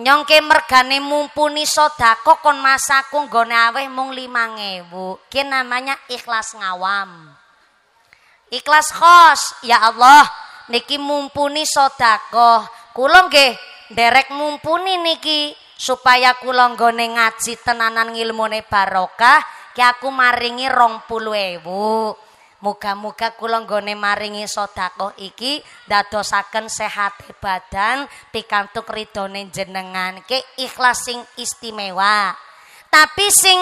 S1: nyongke mergane Mumpuni sedekah kon masaku nggone aweh mung 5000. Ki namanya ikhlas ngawam. Ikhlas khos, ya Allah, niki Mumpuni sedekah. Kula nggih nderek Mumpuni niki supaya kula nggone ngaji tenanan ngilmune barokah, ki aku maringi 20.000. Muga-muga kula nggone maringi sedekah iki dadosaken sehat badan pikantuk ridhone jenengan. Ki ikhlas sing istimewa. Tapi sing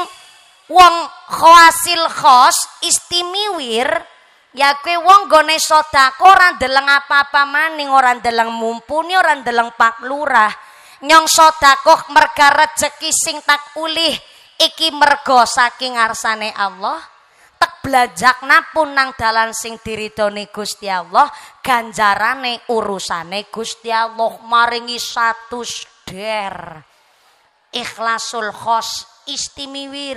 S1: wong khawasil khos istimiwir ya kowe wong nggone sedekah ora ndeleng apa-apa maning, ora ndeleng Mumpuni, ora ndeleng Pak Lurah. Nyong sedekah merga rejeki sing tak ulih iki mergo saking ngarsane Allah. Belajakna pun nang dalan sing diridhoni Gusti Allah, ganjarane urusane Gusti Allah maringi 100 der. Ikhlasul khos istimiwir.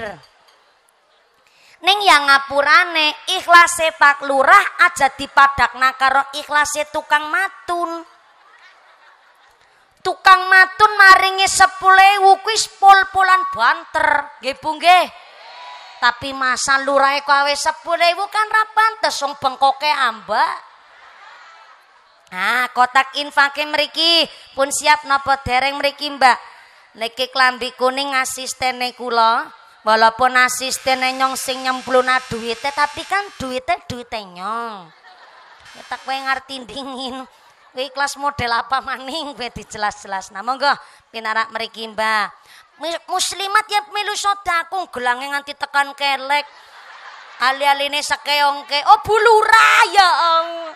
S1: Ning yang ngapurane ikhlase Pak Lurah aja dipadakna karo ikhlase tukang matun. tukang matun maringi 10.000 kuwi pol-polan banter nggih Bu nggih. Tapi masa lurahe kowe 10.000 kan ra pantes wong bengkoke ambak. Nah, kotak infake mriki pun siap napa dereng mriki Mbak? Niki klambi kuning asistene kula. Walaupun asistene nyong sing nyempluna duwite tapi kan duwite nyong. Ya tak kowe ngerti dingin. Kowe kelas model apa maning kowe dijelas-jelas. Nah monggo pinarak mriki Mbak. Muslimat ya melu sedekah gelange nganti tekan kelek. Ali-aline sekeongke. Oh bulura ya Allah.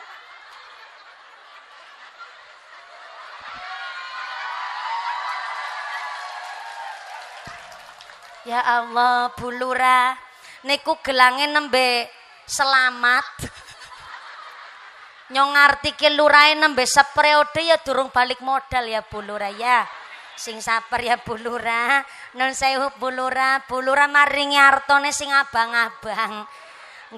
S1: Ya Allah, Bu Lurah, niku gelange nembe selamat. Nyong ngarti ki lurahe nembe sepreode ya durung balik modal ya Bu Lurah ya. Sing sabar ya Bu Lurah. Nun sewu Bu Lurah, Bu Lurah maringi artone sing abang-abang.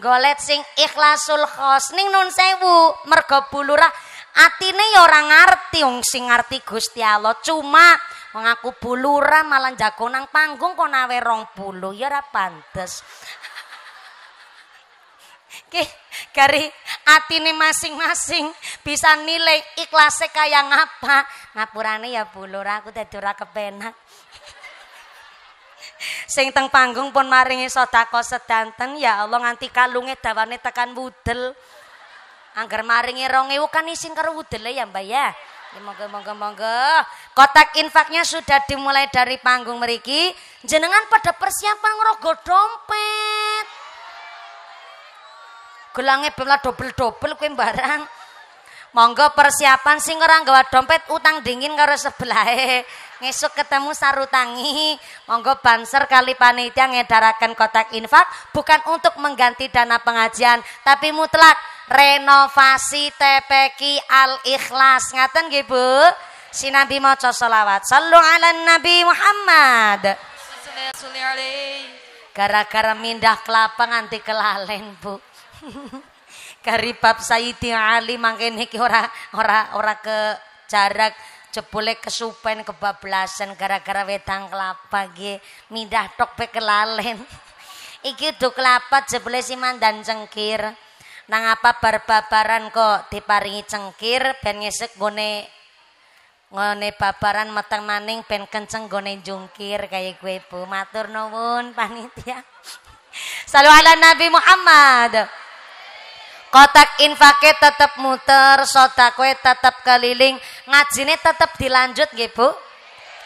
S1: Golet sing ikhlasul khos ning nun sewu mergo Bu Lurah atine ya ora ngarti wong sing ngarti Gusti Allah. Cuma mengaku Bu Lurah malah jago nang panggung kok nawe 20 ya ora pantes. Ki gari atine masing-masing bisa nilai ikhlasnya kaya ngapa. Ngapurane ya Bu Lurah aku dadi ora kepenak. Sing teng panggung pun maringi sedekah sedanten ya Allah nganti kalunge dawane tekan wudel. Angger maringi 2.000 kan isin karo wudele ya Mbak ya. Ya monggo. Kotak infaknya sudah dimulai dari panggung mriki. Jenengan pada persiapan ngerogoh dompet. Gelange bela dobel-dobel kuwi barang. Monggo persiapan sing ora nggawa dompet utang dingin karo sebelahe. Ngesuk ketemu sarutangi. Monggo banser kali panitia ngedaraken kotak infak bukan untuk mengganti dana pengajian tapi mutlak renovasi TPQ Al-Ikhlas. Ngaten nggih Bu? Sinambi maca selawat. Sallu ala Nabi Muhammad. Gara-gara mindah kelapa nganti kelalen Bu. Kari bab Sayyidi Ali mangkene iki ora ke jarak jebule kesupen kebablasan gara-gara wedang kelapa nggih mindah tok pe kelalen. Iki do kelapa jebule si mandan cengkir. Nang apa barbabaran kok diparingi cengkir ben ngesek ngone babaran meteng maning ben kenceng gone jungkir kaya gue Bu. Matur nuwun panitia. Salu ala Nabi Muhammad. Kotak infake tetap muter, sedekah tetap keliling, ngajine tetap dilanjut nggih Bu.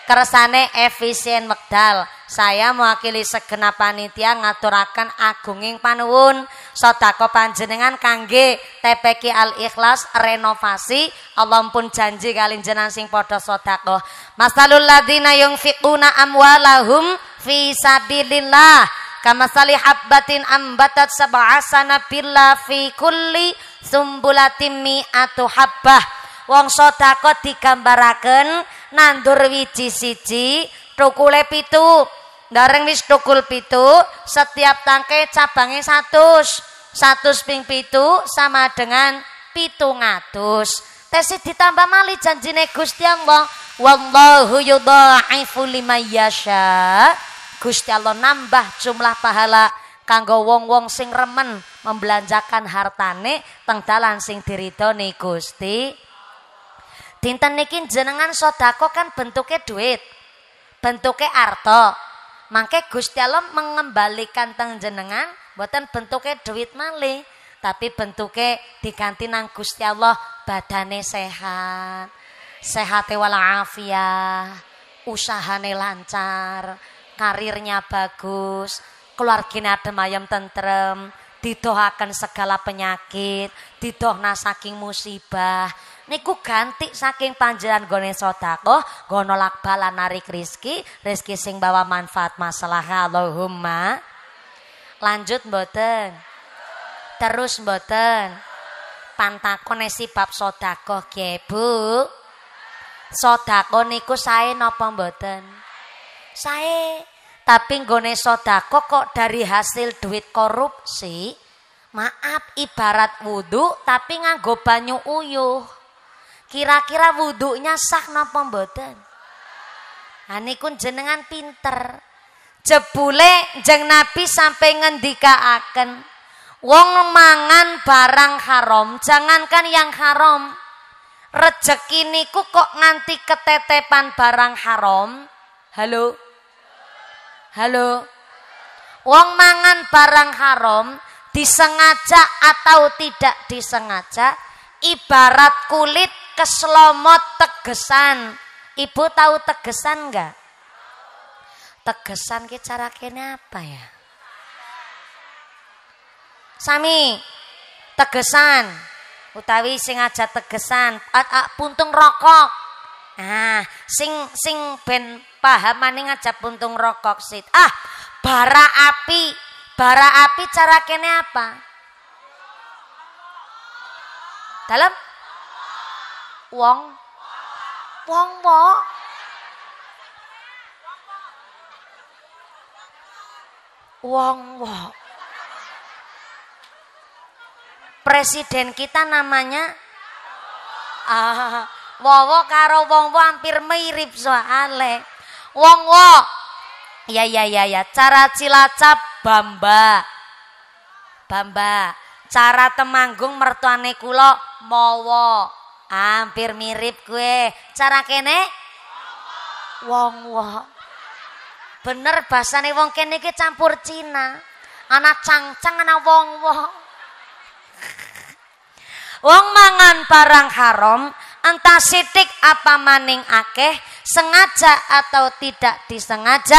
S1: Kersane efisien wekdal. Saya mewakili segenap panitia ngaturaken agunging panuwun sedekah panjenengan kangge TPQ Al-Ikhlas renovasi. Allah pun janji kali jenengan sing padha sedekah. Masalul ladzina yunfiquna amwalahum fi sabilillah kamasali habbatin ambatat sab'a sanabila fi kulli sumbulatin mi'atu habbah. Wong sedekah digambaraken nandur wiji siji tukule 7 ndareng wis tukul 7 setiap tangke cabange 100 ping 7 sama dengan 700 tesi ditambah mali janjine Gusti Allah wallahu yudha'ifu liman yasha. Gusti Allah nambah jumlah pahala kanggo wong-wong sing remen membelanjakan hartane teng dalan sing diridhoni Gusti. Dinten niki jenengan sedekah kan bentuknya duit, bentuknya arto. Mangke Gusti Allah mengembalikan teng jenengan mboten bentuknya duit malih, tapi bentuknya diganti nang Gusti Allah badane sehat, sehate walafiat, usahane lancar, karirnya bagus, keluargane adem ayem tentrem, didoakan segala penyakit, didohna saking musibah. Niku ganti saking panjenengan gone sedekah, nggo nolak bala narik rezeki sing bawa manfaat masalah. Allahumma. Lanjut mboten? Terus mboten? Pantakone si bab sedekah nggih Bu. Sedekah niku sae napa mboten? Sae. Tapi nggone sedekah kok dari hasil duit korupsi. Maaf ibarat wudu tapi nganggo banyu uyuh. Kira-kira wudhunya sah napa mboten? Niku jenengan pinter. Jebule jeng Nabi sampai ngendikaaken wong mangan barang haram, jangankan yang haram, rezeki niku kok nganti ketetepan barang haram. Halo, halo, wong mangan barang haram disengaja atau tidak disengaja, ibarat kulit keslomot tegesan. Ibu tahu tegesan enggak? Tegesan ki cara kene apa ya? Sami tegesan utawi sing aja tegesan puntung rokok. Sing ben pahamane ngajak puntung rokok sit. Bara api. Bara api cara kene apa? Dalam wong Presiden kita namanya Wowo karo wong-wo hampir mirip soale. Wong-wo. Ya. Cara Cilacap Bamba. Cara Temanggung mertuane kula Mowo. Hampir mirip gue. Cara kene wong-wo. Bener bahasane wong kene iki campur Cina. Ana cangcang ana wong-wo. Wong mangan barang haram entah sidik apa maning akeh, sengaja atau tidak disengaja,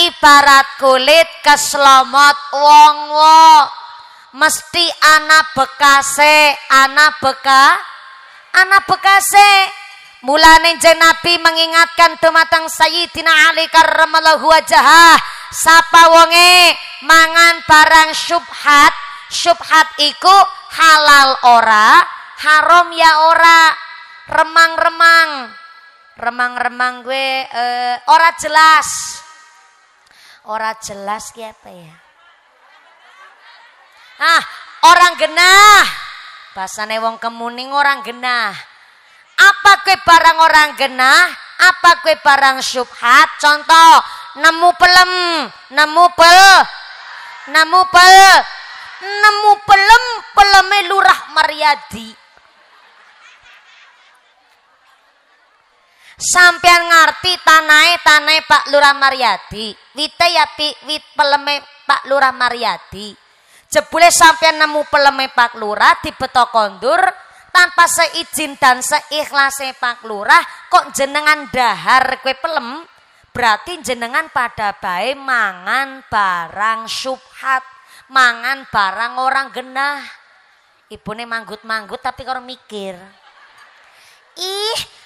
S1: ibarat kulit keslomot wong-wo. Mesti ana bekase. Mulane jeneng Nabi mengingatkan dumateng Sayyidina Ali karramallahu wajhah, sapa wonge mangan barang syubhat. Syubhat iku halal ora, haram ya ora. Remang-remang gue ora jelas. Ora jelas ki apa ya? Orang genah. Bahasane wong kemuning orang genah. Apa kue barang orang genah? Apa kue barang syubhat? Contoh, nemu peleme Lurah Maryadi. Sampean ngerti tanai Pak Lurah Maryadi. Wite ya wit peleme Pak Lurah Maryadi. Jebule sampean nemu peleme Pak Lurah dibeto kondur tanpa seizin dan seikhlasnya Pak Lurah, kok jenengan dahar kue pelem, berarti jenengan pada bae mangan barang syubhat, mangan barang orang genah. Ibune manggut-manggut tapi karo mikir.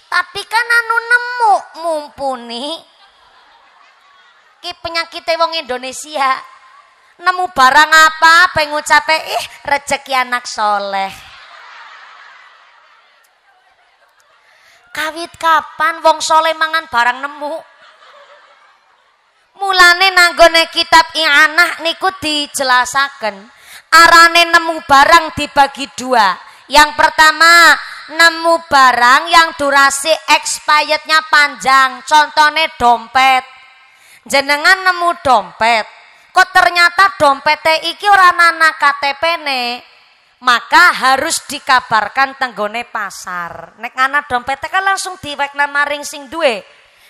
S1: Tapi kan anu nemu mumpuni. Ki penyakite wong Indonesia. Nemu barang apa pengen ngucape rezeki anak soleh. Kawit kapan wong soleh mangan barang nemu? Mulane nanggone kitab I'anah niku dijelasaken. Arane nemu barang dibagi dua. Yang pertama, nemu barang yang durasi expirednya panjang. Contohnya dompet. Jenengan nemu dompet. Kok ternyata dompetnya iki ora ana KTP-ne. Maka harus dikabarkan tenggone pasar. Nek ana dompetnya kan langsung diwekna maring sing duwe.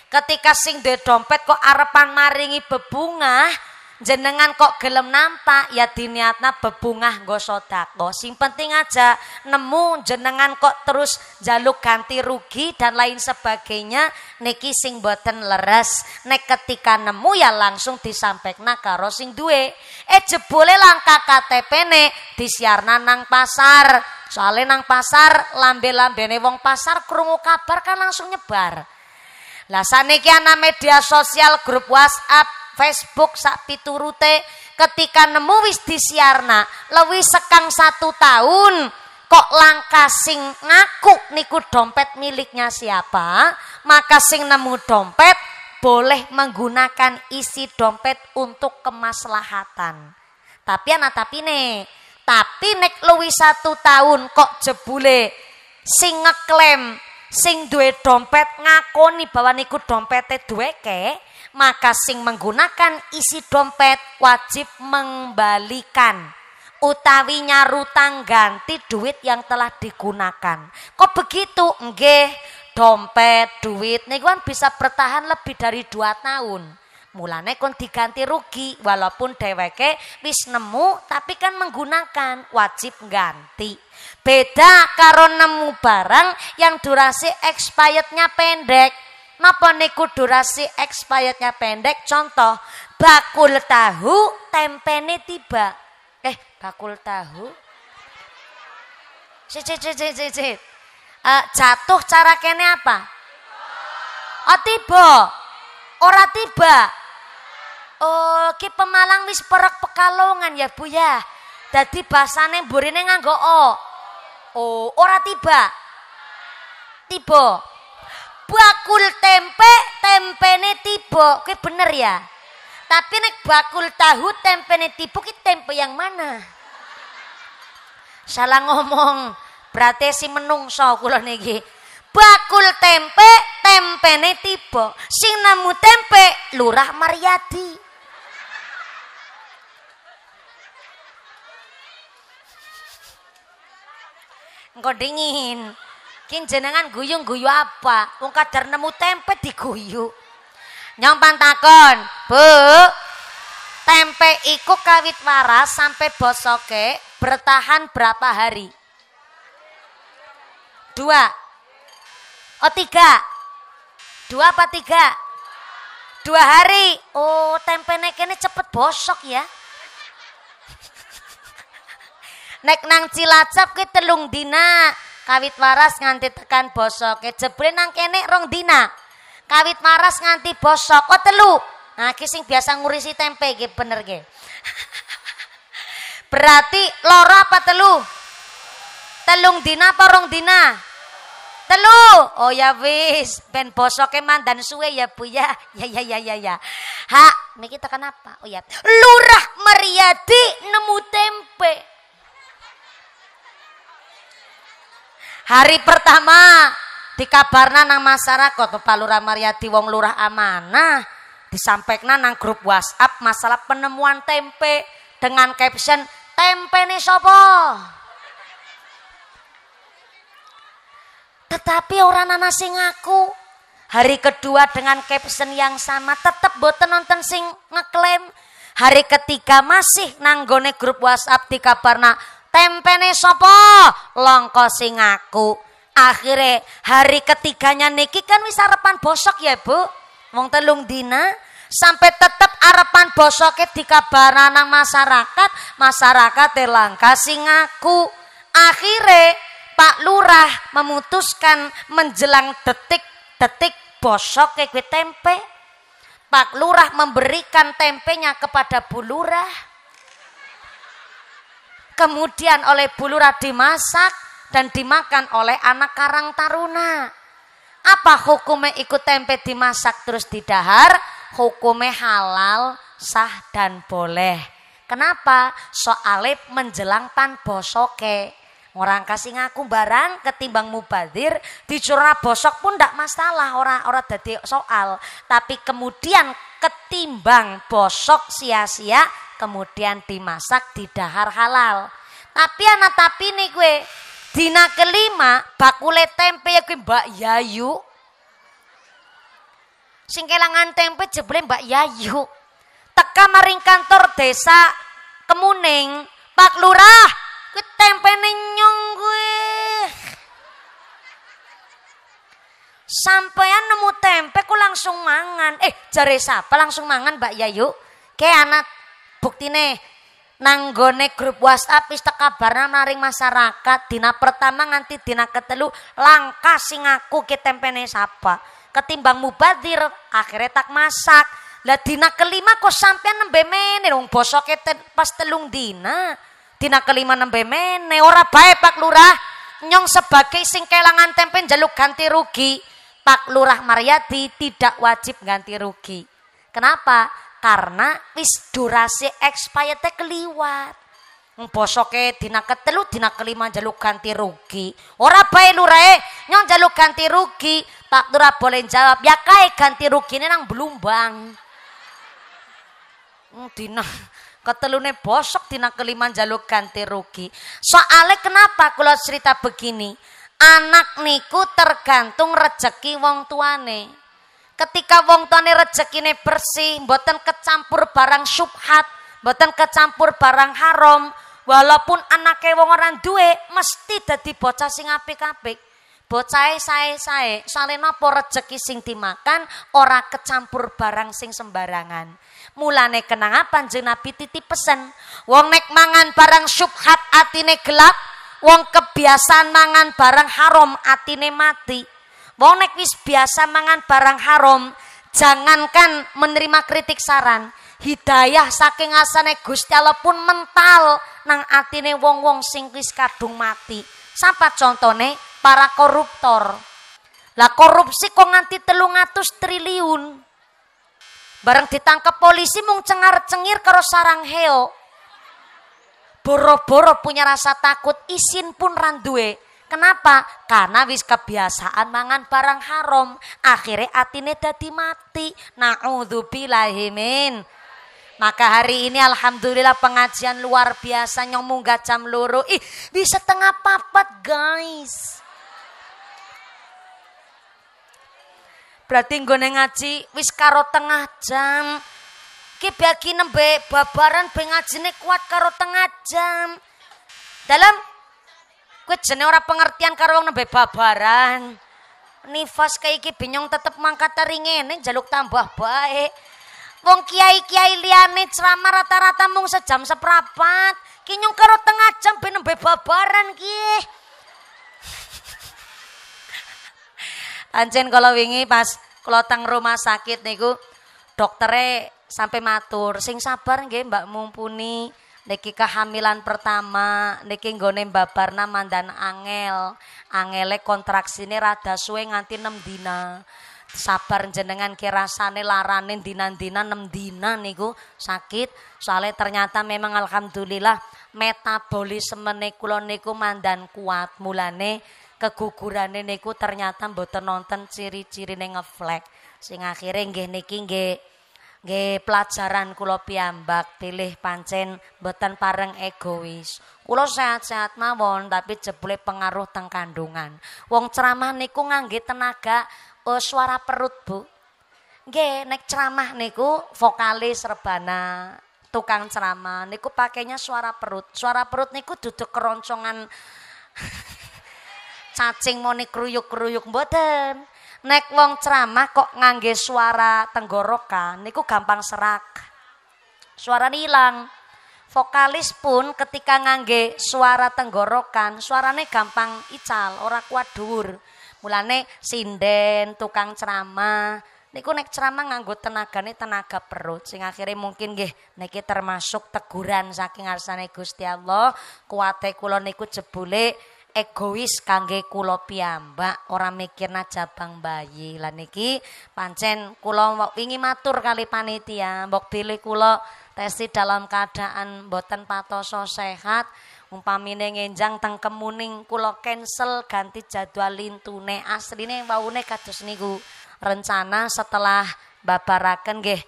S1: Ketika sing duwe dompet kok arepan maringi bebungah, jenengan kok gelem nampak ya diniatna bebungah nggo sedekah. Sing penting aja nemu jenengan kok terus jaluk ganti rugi dan lain sebagainya niki sing boten leres. Nek ketika nemu ya langsung disampekna karo sing duwe. Jebule langka KTP-ne disiarna nang pasar. Soalnya nang pasar lambe-lambene wong pasar krungu kabar kan langsung nyebar. Lah saniki ana media sosial, grup WhatsApp, Facebook sak piturute, ketika nemu wis disiarna lewih sekang 1 tahun kok langka sing ngaku niku dompet miliknya siapa, maka sing nemu dompet boleh menggunakan isi dompet untuk kemaslahatan. Tapi nek lewih 1 tahun kok jebule sing ngeklaim sing duwe dompet ngakoni bahwa niku dompete duweke, maka sing menggunakan isi dompet wajib mengembalikan utawi nyarutang ganti duit yang telah digunakan. Kok begitu? Nggih, dompet, duit niku kan bisa bertahan lebih dari 2 tahun. Mulane kon diganti rugi walaupun dheweke wis nemu tapi kan menggunakan, wajib ganti. Beda karo nemu barang yang durasi expirednya pendek. Napa niku durasi expirednya pendek? Contoh, bakul tahu tempene tiba. Bakul tahu. Jatuh cara kene apa? Oh tiba. Ora tiba. Oh, ki Pemalang wis perek Pekalongan ya Bu ya. Dadi basane mburine nganggo o. Oh, ora tiba. Tiba. Bakul tempe, tempene tiba. Ki bener ya? Tapi nek bakul tahu tempene tiba ki tempe yang mana? Salah ngomong. Berarti si menungso kula niki. Bakul tempe, tempene tiba. Sing nemu tempe Lurah Maryadi. Engko dingin. Kin jenengan guyu-guyu apa? Wong kadar nemu tempe diguyu. Nyompan takon, Bu. Tempe iku kawit waras sampai bosoke bertahan berapa hari? 2. Oh 3. 2 apa 3? 2 hari. Oh tempene kene cepet bosok ya. Nek nang Cilacap ki 3 dina kawit waras nganti tekan bosoke. Jebre nang kene 2 dina kawit waras nganti bosok. Oh 3. Nah ki sing biasa ngurisi tempe ki bener ki. Berarti loro apa 3? 3 dina apa 2 dina? 3. Oh ya wis, ben bosoke mandan suwe ya Bu ya. Ya. Ha, niki tekan apa? Oh ya. Lurah Maryadi nemu tempe. Hari pertama dikabarna nang masyarakat Pak Lurah Maryadi wong lurah amanah, disampaikna nang grup WhatsApp masalah penemuan tempe dengan caption tempene sapa? Tetapi orang ana sing ngaku. Hari kedua dengan caption yang sama tetap boten nonton sing ngeklaim. Hari ketiga masih nanggone grup WhatsApp dikabarna tempene sapa? Longko sing ngaku. Akhirnya hari ketiganya niki kan wis arepan bosok ya Bu. Wong 3 dina sampai tetap arepan bosoke dikabarna nang masyarakat langka sing ngaku. Akhirnya Pak Lurah memutuskan menjelang detik-detik bosok kue tempe. Pak Lurah memberikan tempenya kepada Bu Lurah. Kemudian oleh Bu Lurah dimasak dan dimakan oleh anak Karang Taruna. Apa hukumnya ikut tempe dimasak terus didahar? Hukumnya halal, sah dan boleh. Kenapa? Soalnya menjelang pan bosoke. Orang kasih ngaku barang ketimbang mubazir dicurah bosok pun ndak masalah, ora dadi soal. Tapi kemudian ketimbang bosok sia-sia kemudian dimasak didahar halal. Tapi nih gue dina kelima bakule tempe ya gue Mbak Yayu. Sing kelangan tempe jebule Mbak Yayu. Teka maring kantor desa Kemuning, Pak Lurah, gue tempene nyong gue. Sampean nemu tempe ku langsung mangan. Jare siapa langsung mangan Mbak Yayu? Kayak anak buktine nanggone grup WhatsApp wis kabarna maring masyarakat dina pertama nganti dina ketelu langka sing ngaku ke tempene sapa. Ketimbang mubazir akhirnya tak masak. Lah dina kelima kok sampean nembe mene wong bosoke pas 3 dina. Dina kelima nembe mene ora bae Pak Lurah. Nyong sebagai sing kelangan tempe njaluk ganti rugi. Pak Lurah Maryadi tidak wajib ganti rugi. Kenapa? Karena wis durasi expirednya keliwat. Bosoke dina ketelu dina kelima njaluk ganti rugi. Ora bae lurae nyong njaluk ganti rugi. Pak Lurah boleh jawab, ya kae ganti rugine nang Blumbang. Dina ketelune bosok dina kelima njaluk ganti rugi. Soale kenapa kula cerita begini? Anak niku tergantung rezeki wong tuane. Ketika wong tuane rezekine bersih, mboten kecampur barang syubhat, mboten kecampur barang haram, walaupun anake wong ora duwe, mesti dadi bocah sing apik-apik. Bocahe sae-sae, soalé napa rezeki sing dimakan ora kecampur barang sing sembarangan. Mulane kenanga Panjenengan Nabi titip pesen, wong nek mangan barang syubhat atine gelap, wong kebiasaan mangan barang haram atine mati. Wong nek wis biasa mangan barang haram, jangankan menerima kritik saran, hidayah saking asane Gusti Allah pun mental nang atine wong-wong sing wis kadung mati. Sapa contone? Para koruptor. Lah korupsi kok nganti 300 triliun. Bareng ditangkap polisi mung cengar-cengir karo sarang heo. Boro-boro punya rasa takut, isin pun randuwe. Kenapa? Karena wis kebiasaan mangan barang haram, akhirnya atine dadi mati. Na'udzubillahi min. Maka hari ini alhamdulillah pengajian luar biasa nyong munggah jam 2. Bisa 3:04 guys. Berarti nggone ngaji wis karo tengah jam. Ki bagi nembe babaran be ngajine kuat karo tengah jam. Dalam kowe jenenge ora pengertian karo wong nembe babaran. Nifas kayak iki binyong tetep mangkat ringene njaluk tambah baik. Wong kiai-kiai liyane ceramah rata-rata mung sejam seprapat. Ki nyong karo tengah jam ben nembe babaran ki. Ancen kalau wingi pas kula teng rumah sakit niku doktere sampai matur, sing sabar nggih Mbak Mumpuni. Niki kehamilan pertama, niki nggone babarna mandan angel. Angele kontraksine rada suwe nganti 6 dina. Sabar jenengan ki rasane larane dina-dina 6 dina niku sakit. Soalnya ternyata memang alhamdulillah metabolisme kula niku mandan kuat. Mulane kegugurane niku ternyata mboten nonton ciri-cirine ngeflek. Sing akhire nggih niki nggih pelajaran kula piyambak, pilih pancen mboten pareng egois. Kula sehat-sehat mawon tapi jebule pengaruh teng kandungan. Wong ceramah niku ngangge tenaga suara perut, Bu. Nggih, nek ceramah niku vokalis rebana, tukang ceramah niku pakainya suara perut. Suara perut niku duduk keroncongan cacing moni kruyuk-kruyuk mboten. Nek wong ceramah kok ngangge suara tenggorokan niku gampang serak. Suara hilang. Vokalis pun ketika ngangge suara tenggorokan, suarane gampang ical, ora kuat dhuwur. Mulane sinden tukang ceramah niku nek ceramah nganggo tenagane tenaga perut sing akhirnya mungkin nggih niki termasuk teguran saking ngarsane Gusti Allah. Kuwate kula niku jebule egois kangge kula piyambak, ora mikirna jabang bayi. Lah niki pancen kula wingi matur kali panitia, mbok pilih kula testi dalam keadaan mboten patoso sehat, umpamine ngenjang teng Kemuning kula cancel ganti jadwal lintune. Asline waune kados niku. Rencana setelah babaraken nggih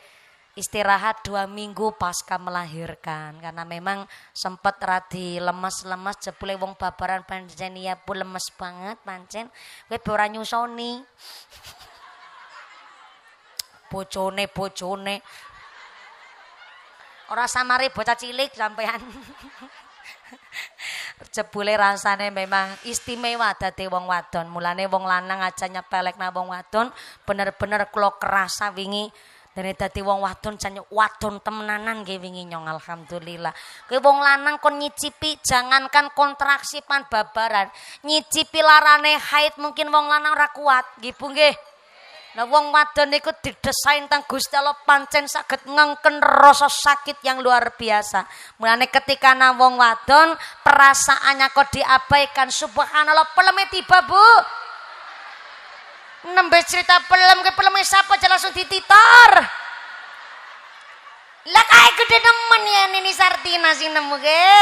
S1: istirahat 2 minggu pasca melahirkan karena memang sempat radi lemes-lemes jebule wong babaran pancen ya pun lemes banget pancen kowe ora nyusoni bojone ora samare bocah cilik sampean jebule rasane memang istimewa dadi wong wadon. Mulane wong lanang aja nyepelekna wong wadon, bener-bener kula kerasa wingi dene dadi wong wadon jan wadon temenanan nggih wingi nyong alhamdulillah. Kowe wong lanang kon nyicipi jangankan kontraksi pan babaran, nyicipi larane haid mungkin wong lanang ora kuat nggih Bu nggih. Nah wong wadon niku didesain teng Gusti Allah pancen saged ngengken rasa sakit yang luar biasa. Mulane ketika ana wong wadon perasaannya kok diabaikan, subhanallah peleme tiba Bu. Nembe cerita pelem ke peleme sapa aja langsung dititor. Lah kae gede nemen ya Nini Sartina sing nemu ge.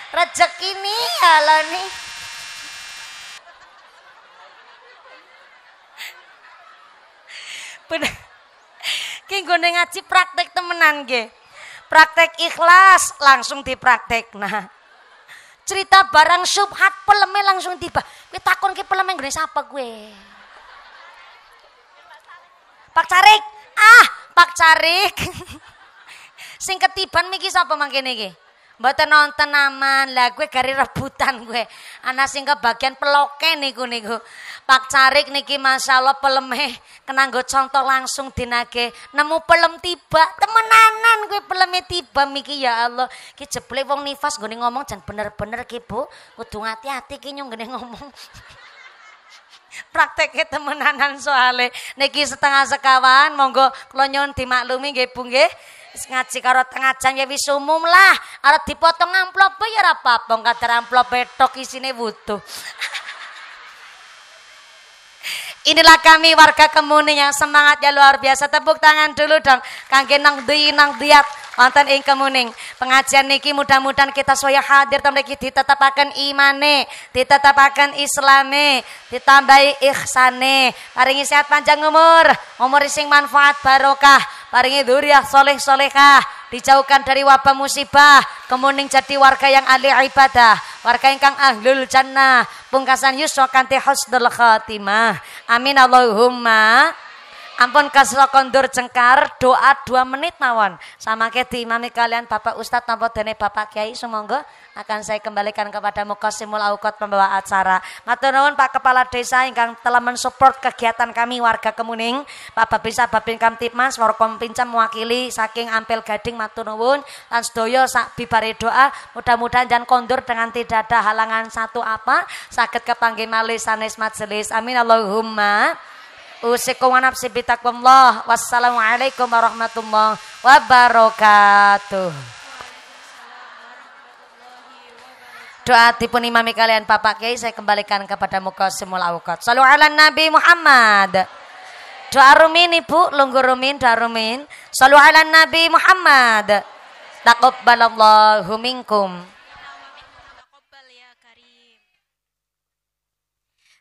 S1: Rezeki nih ala nih. Bener. Ki nggone ngaji praktek temenan nggih. Praktek ikhlas langsung dipraktek. Nah, cerita barang syubhat peleme langsung tiba. Kowe takon ki peleme nggone sapa kowe? Pak Carik. Ah, Pak Carik. Sing ketiban miki sapa mangkene iki? Mboten nonton aman. Lah gue gari rebutan gue. Ana sing kebagian peloke niku. Pak Carik niki masyaallah peleme kena nggo contoh langsung dinage. Nemu pelem tiba. Temenanan gue peleme tiba miki ya Allah. Ki jeble wong nifas nggone ngomong jan bener-bener ki Bu. Kudu hati-hati ki nyong ngene ngomong. Prakteknya temenanan soale niki setengah sekawan monggo kula nyuwun dimaklumi nggih Bu nggih. Ngaji karo tengah jam ya wis umum lah. Arep dipotong amplop ya ora apa-apa, kadar amplop tok isine wutuh. Inilah kami warga Kemuning yang semangatnya luar biasa. Tepuk tangan dulu dong kangge nang diat wonten ing Kemuning. Pengajian niki mudah-mudahan kita saya hadir ta mriki ditetapaken imane, ditetapaken islame, ditambahi ihsane, paringi sehat panjang umur sing manfaat barokah, paringi dzurriyyah soleh solehah, dijauhkan dari wabah musibah. Kemuning jadi warga yang ahli ibadah, warga ingkang ahlul jannah, pungkasan yuswa kanthi husnul khatimah. Amin Allahumma. Ampun kasra kondur jengkar doa 2 menit mawon sama ke diimami kalian Bapak Ustadz tanpa dene Bapak Kiai sumangga akan saya kembalikan kepada Muqassimul Auqat pembawa acara. Matur nuwun Pak Kepala Desa ingkang telah mensupport kegiatan kami warga Kemuning, Pak Babinsa Babin Kamtipmas Warkom Pincam mewakili saking Ampel Gading matur nuwun lan sedaya sak bibare doa mudah-mudahan jan kondur dengan tidak ada halangan satu apa saged kepanggih malih sanes majelis. Amin Allahumma. Usikum wa nafsi bitaqwallah. Wassalamualaikum warahmatullahi wabarakatuh. Doa dipun imami kalian Bapak Kiai saya kembalikan kepada Muqassimul Auqat. Shallu ala Nabi Muhammad. Doa rumin Ibu, lungguh rumin, doa rumin. Shallu ala Nabi Muhammad. Taqabbalallahu minkum.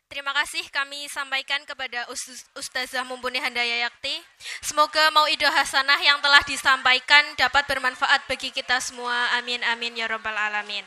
S2: Terima kasih kami sampaikan kepada Ustazah Mumpuni Handaya Yakti. Semoga mauidhah hasanah yang telah disampaikan dapat bermanfaat bagi kita semua. Amin amin ya rabbal alamin.